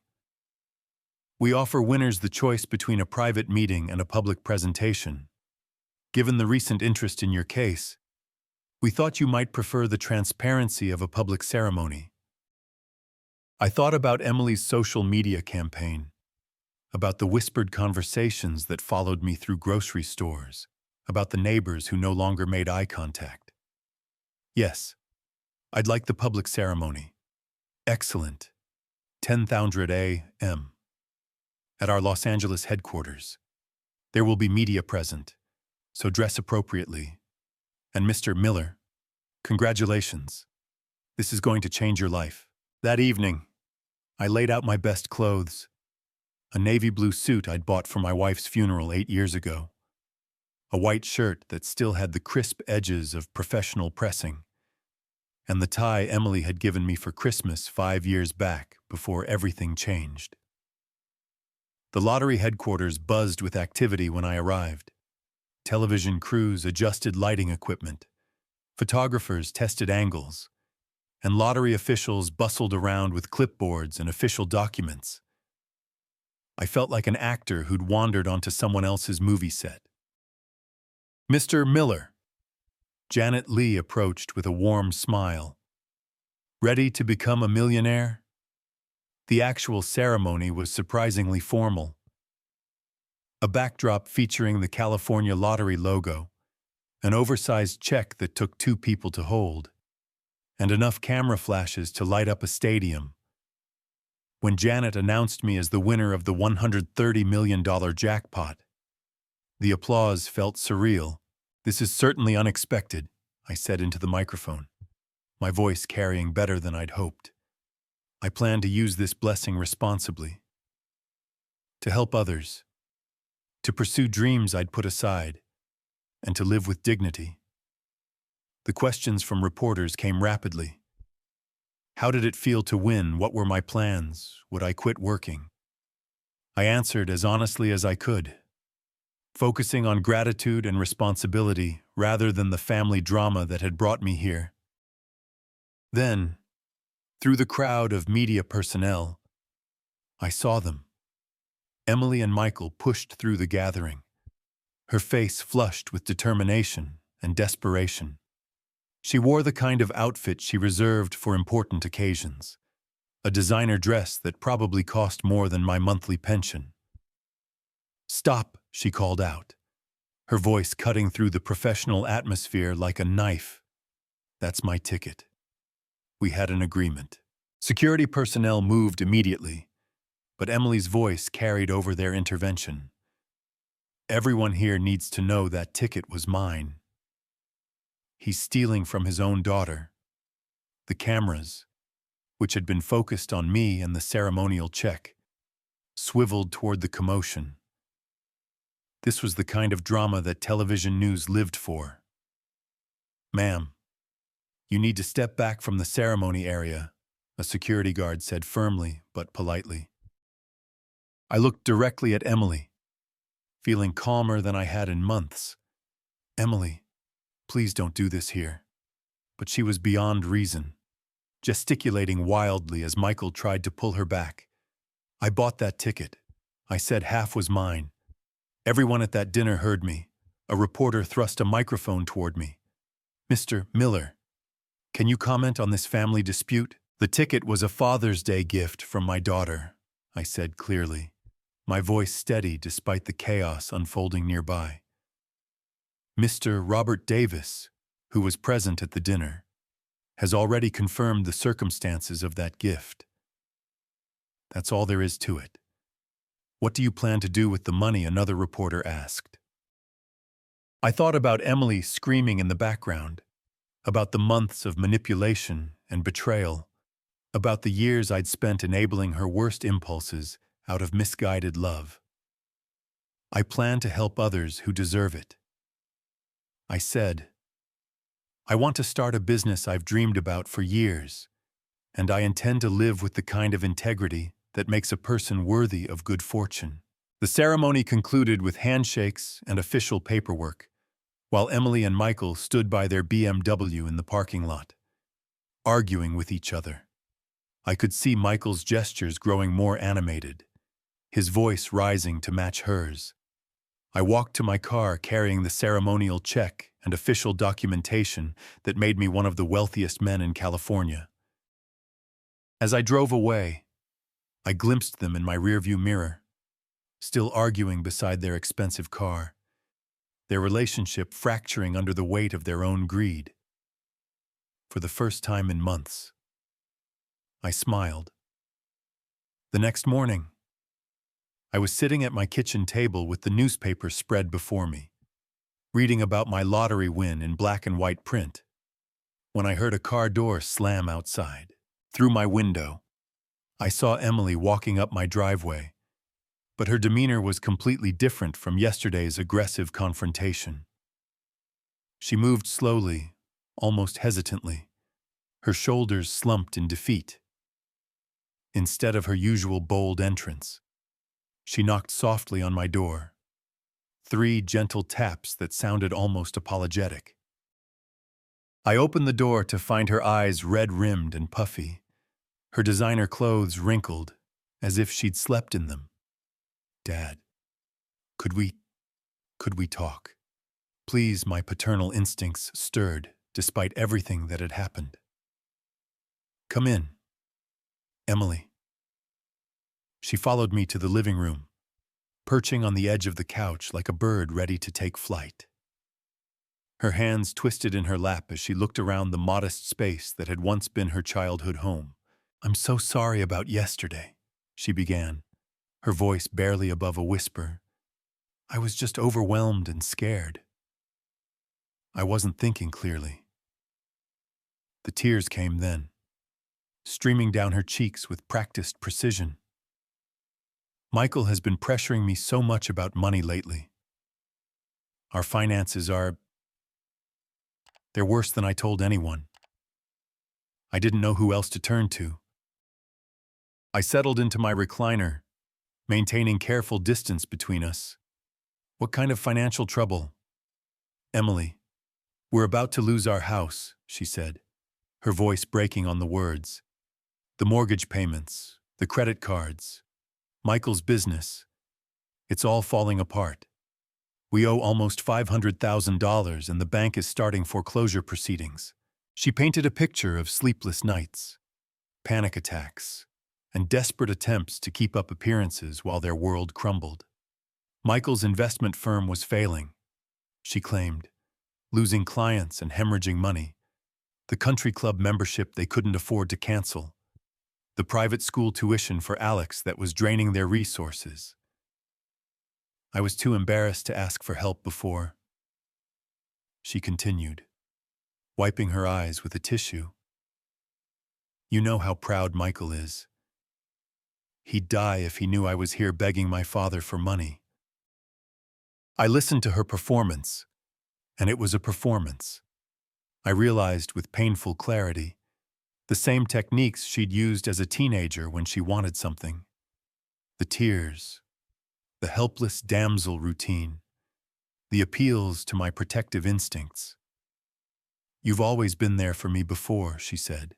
S1: We offer winners the choice between a private meeting and a public presentation. Given the recent interest in your case, we thought you might prefer the transparency of a public ceremony. I thought about Emily's social media campaign, about the whispered conversations that followed me through grocery stores, about the neighbors who no longer made eye contact. Yes, I'd like the public ceremony. Excellent. 10,000 a.m. At our Los Angeles headquarters. There will be media present, so dress appropriately. And Mr. Miller, congratulations. This is going to change your life. That evening, I laid out my best clothes. A navy blue suit I'd bought for my wife's funeral 8 years ago. A white shirt that still had the crisp edges of professional pressing. And the tie Emily had given me for Christmas 5 years back before everything changed. The lottery headquarters buzzed with activity when I arrived. Television crews adjusted lighting equipment. Photographers tested angles. And lottery officials bustled around with clipboards and official documents. I felt like an actor who'd wandered onto someone else's movie set. Mr. Miller. Janet Lee approached with a warm smile. Ready to become a millionaire? The actual ceremony was surprisingly formal. A backdrop featuring the California Lottery logo, an oversized check that took 2 people to hold, and enough camera flashes to light up a stadium. When Janet announced me as the winner of the $130 million jackpot, the applause felt surreal. This is certainly unexpected, I said into the microphone, my voice carrying better than I'd hoped. I plan to use this blessing responsibly. To help others. To pursue dreams I'd put aside. And to live with dignity. The questions from reporters came rapidly. How did it feel to win? What were my plans? Would I quit working? I answered as honestly as I could, focusing on gratitude and responsibility rather than the family drama that had brought me here. Then, through the crowd of media personnel, I saw them. Emily and Michael pushed through the gathering, her face flushed with determination and desperation. She wore the kind of outfit she reserved for important occasions, a designer dress that probably cost more than my monthly pension. "Stop," she called out, her voice cutting through the professional atmosphere like a knife. "That's my ticket." We had an agreement. Security personnel moved immediately, but Emily's voice carried over their intervention. "Everyone here needs to know that ticket was mine. He's stealing from his own daughter." The cameras, which had been focused on me and the ceremonial check, swiveled toward the commotion. This was the kind of drama that television news lived for. "Ma'am, you need to step back from the ceremony area," a security guard said firmly but politely. I looked directly at Emily, feeling calmer than I had in months. "Emily, please don't do this here." But she was beyond reason, gesticulating wildly as Michael tried to pull her back. "I bought that ticket. I said half was mine. Everyone at that dinner heard me." A reporter thrust a microphone toward me. "Mr. Miller, can you comment on this family dispute?" "The ticket was a Father's Day gift from my daughter," I said clearly, my voice steady despite the chaos unfolding nearby. "Mr. Robert Davis, who was present at the dinner, has already confirmed the circumstances of that gift. That's all there is to it." "What do you plan to do with the money?" another reporter asked. I thought about Emily screaming in the background, about the months of manipulation and betrayal, about the years I'd spent enabling her worst impulses out of misguided love. "I plan to help others who deserve it." I said, "I want to start a business I've dreamed about for years, and I intend to live with the kind of integrity that makes a person worthy of good fortune." The ceremony concluded with handshakes and official paperwork, while Emily and Michael stood by their BMW in the parking lot, arguing with each other. I could see Michael's gestures growing more animated, his voice rising to match hers. I walked to my car carrying the ceremonial check and official documentation that made me one of the wealthiest men in California. As I drove away, I glimpsed them in my rearview mirror, still arguing beside their expensive car, their relationship fracturing under the weight of their own greed. For the first time in months, I smiled. The next morning, I was sitting at my kitchen table with the newspaper spread before me, reading about my lottery win in black and white print, when I heard a car door slam outside. Through my window, I saw Emily walking up my driveway, but her demeanor was completely different from yesterday's aggressive confrontation. She moved slowly, almost hesitantly, her shoulders slumped in defeat. Instead of her usual bold entrance, she knocked softly on my door, 3 gentle taps that sounded almost apologetic. I opened the door to find her eyes red-rimmed and puffy, her designer clothes wrinkled, as if she'd slept in them. "Dad, could we talk? Please," my paternal instincts stirred, despite everything that had happened. "Come in, Emily." She followed me to the living room, perching on the edge of the couch like a bird ready to take flight. Her hands twisted in her lap as she looked around the modest space that had once been her childhood home. "I'm so sorry about yesterday," she began, her voice barely above a whisper. "I was just overwhelmed and scared. I wasn't thinking clearly." The tears came then, streaming down her cheeks with practiced precision. "Michael has been pressuring me so much about money lately. Our finances they're worse than I told anyone." I didn't know who else to turn to. I settled into my recliner, maintaining careful distance between us. What kind of financial trouble? Emily, we're about to lose our house, she said, her voice breaking on the words. The mortgage payments, the credit cards, Michael's business. It's all falling apart. We owe almost $500,000 and the bank is starting foreclosure proceedings. She painted a picture of sleepless nights, panic attacks, and desperate attempts to keep up appearances while their world crumbled. Michael's investment firm was failing, she claimed, losing clients and hemorrhaging money. The country club membership they couldn't afford to cancel. The private school tuition for Alex that was draining their resources. I was too embarrassed to ask for help before. She continued, wiping her eyes with a tissue. You know how proud Michael is. He'd die if he knew I was here begging my father for money. I listened to her performance, and it was a performance. I realized with painful clarity the same techniques she'd used as a teenager when she wanted something. The tears, the helpless damsel routine, the appeals to my protective instincts. You've always been there for me before, she said,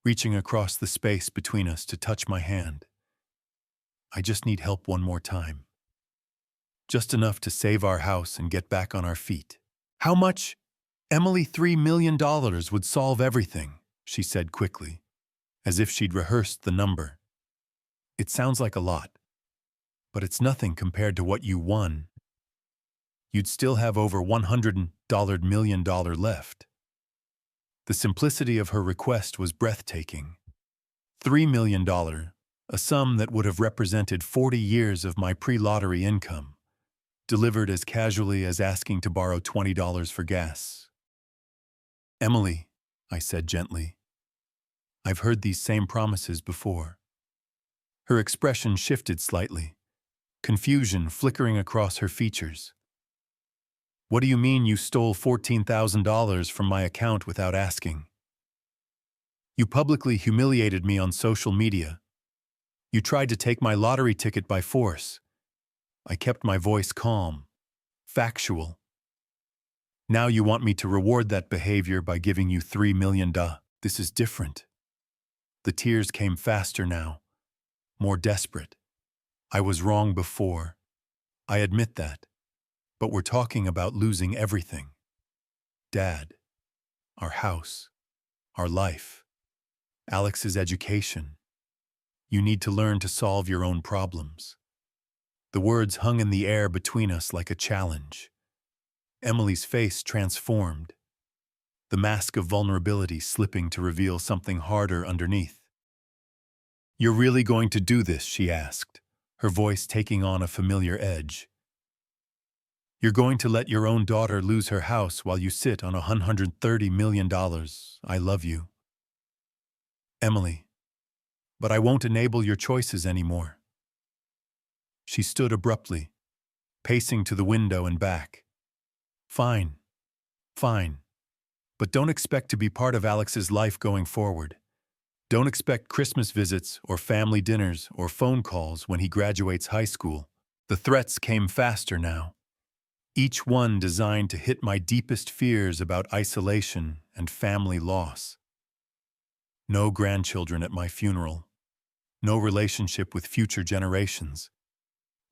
S1: reaching across the space between us to touch my hand. I just need help one more time. Just enough to save our house and get back on our feet. How much? Emily, $3 million would solve everything, she said quickly, as if she'd rehearsed the number. It sounds like a lot, but it's nothing compared to what you won. You'd still have over $100 million left. The simplicity of her request was breathtaking. $3 million, a sum that would have represented 40 years of my pre-lottery income, delivered as casually as asking to borrow $20 for gas. Emily, I said gently, I've heard these same promises before. Her expression shifted slightly, confusion flickering across her features. What do you mean you stole $14,000 from my account without asking? You publicly humiliated me on social media. You tried to take my lottery ticket by force. I kept my voice calm, factual. Now you want me to reward that behavior by giving you $3 million. This is different. The tears came faster now, more desperate. I was wrong before. I admit that. But we're talking about losing everything. Dad, our house, our life, Alex's education. You need to learn to solve your own problems. The words hung in the air between us like a challenge. Emily's face transformed, the mask of vulnerability slipping to reveal something harder underneath. You're really going to do this, she asked, her voice taking on a familiar edge. You're going to let your own daughter lose her house while you sit on $130 million. I love you. Emily, but I won't enable your choices anymore. She stood abruptly, pacing to the window and back. Fine, fine, but don't expect to be part of Alex's life going forward. Don't expect Christmas visits or family dinners or phone calls when he graduates high school. The threats came faster now, each one designed to hit my deepest fears about isolation and family loss. No grandchildren at my funeral, no relationship with future generations.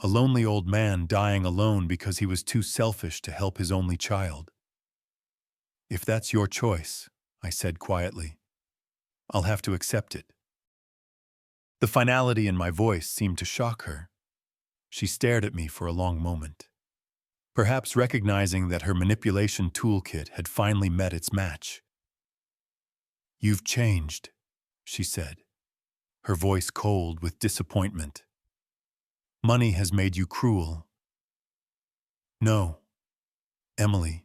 S1: A lonely old man dying alone because he was too selfish to help his only child. If that's your choice, I said quietly, I'll have to accept it. The finality in my voice seemed to shock her. She stared at me for a long moment, perhaps recognizing that her manipulation toolkit had finally met its match. You've changed, she said, her voice cold with disappointment. Money has made you cruel. No, Emily,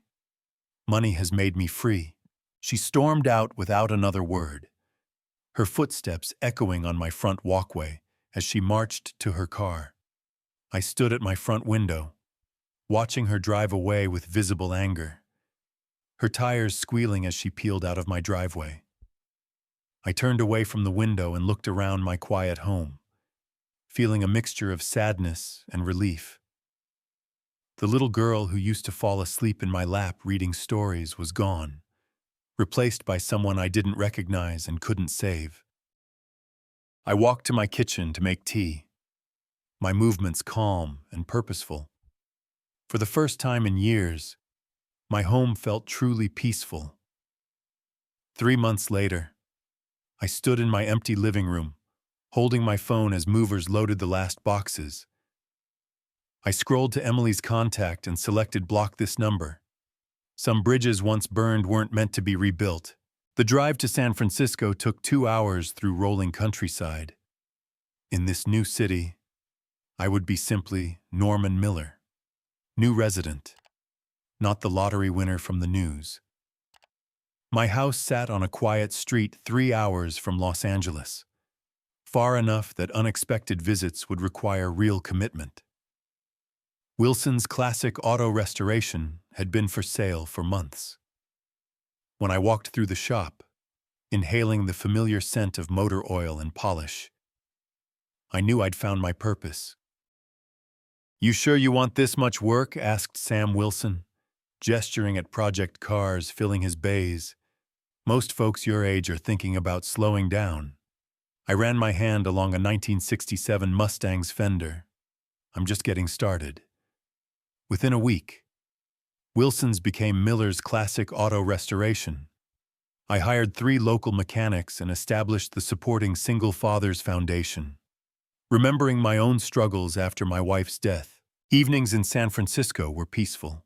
S1: money has made me free. She stormed out without another word, her footsteps echoing on my front walkway as she marched to her car. I stood at my front window, watching her drive away with visible anger, her tires squealing as she peeled out of my driveway. I turned away from the window and looked around my quiet home, feeling a mixture of sadness and relief. The little girl who used to fall asleep in my lap reading stories was gone, replaced by someone I didn't recognize and couldn't save. I walked to my kitchen to make tea, my movements calm and purposeful. For the first time in years, my home felt truly peaceful. 3 months later, I stood in my empty living room, holding my phone as movers loaded the last boxes. I scrolled to Emily's contact and selected block this number. Some bridges once burned weren't meant to be rebuilt. The drive to San Francisco took 2 hours through rolling countryside. In this new city, I would be simply Norman Miller, new resident, not the lottery winner from the news. My house sat on a quiet street 3 hours from Los Angeles, far enough that unexpected visits would require real commitment. Wilson's classic auto restoration had been for sale for months. When I walked through the shop, inhaling the familiar scent of motor oil and polish, I knew I'd found my purpose. "You sure you want this much work?" asked Sam Wilson, gesturing at project cars filling his bays. "Most folks your age are thinking about slowing down." I ran my hand along a 1967 Mustang's fender. "I'm just getting started." Within a week, Wilson's became Miller's classic auto restoration. I hired 3 local mechanics and established the supporting Single Fathers Foundation. Remembering my own struggles after my wife's death, evenings in San Francisco were peaceful.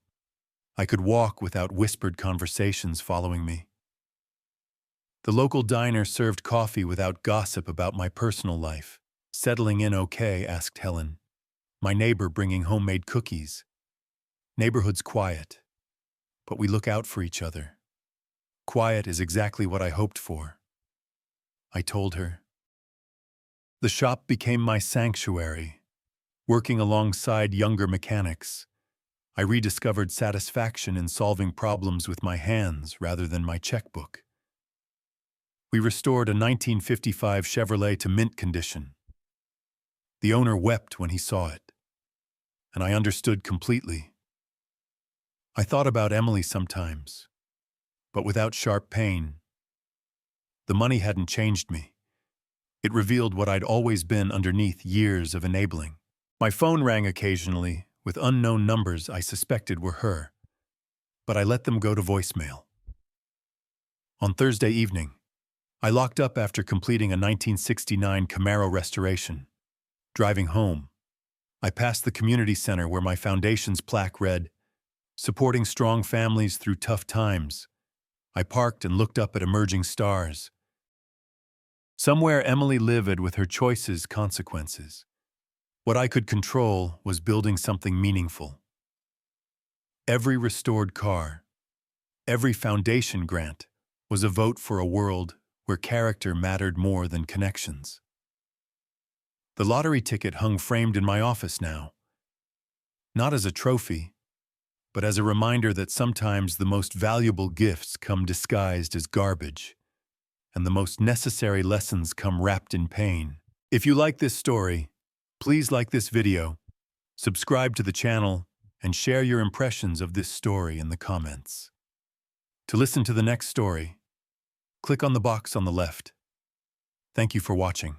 S1: I could walk without whispered conversations following me. The local diner served coffee without gossip about my personal life. "Settling in okay?" asked Helen, my neighbor bringing homemade cookies. "Neighborhood's quiet, but we look out for each other." "Quiet is exactly what I hoped for," I told her. The shop became my sanctuary. Working alongside younger mechanics, I rediscovered satisfaction in solving problems with my hands rather than my checkbook. We restored a 1955 Chevrolet to mint condition. The owner wept when he saw it, and I understood completely. I thought about Emily sometimes, but without sharp pain. The money hadn't changed me. It revealed what I'd always been underneath years of enabling. My phone rang occasionally with unknown numbers I suspected were her, but I let them go to voicemail. On Thursday evening, I locked up after completing a 1969 Camaro restoration. Driving home, I passed the community center where my foundation's plaque read, "Supporting strong families through tough times." I parked and looked up at emerging stars. Somewhere Emily lived with her choices' consequences. What I could control was building something meaningful. Every restored car, every foundation grant was a vote for a world where character mattered more than connections. The lottery ticket hung framed in my office now, not as a trophy, but as a reminder that sometimes the most valuable gifts come disguised as garbage, and the most necessary lessons come wrapped in pain. If you like this story, please like this video, subscribe to the channel, and share your impressions of this story in the comments. To listen to the next story, click on the box on the left. Thank you for watching.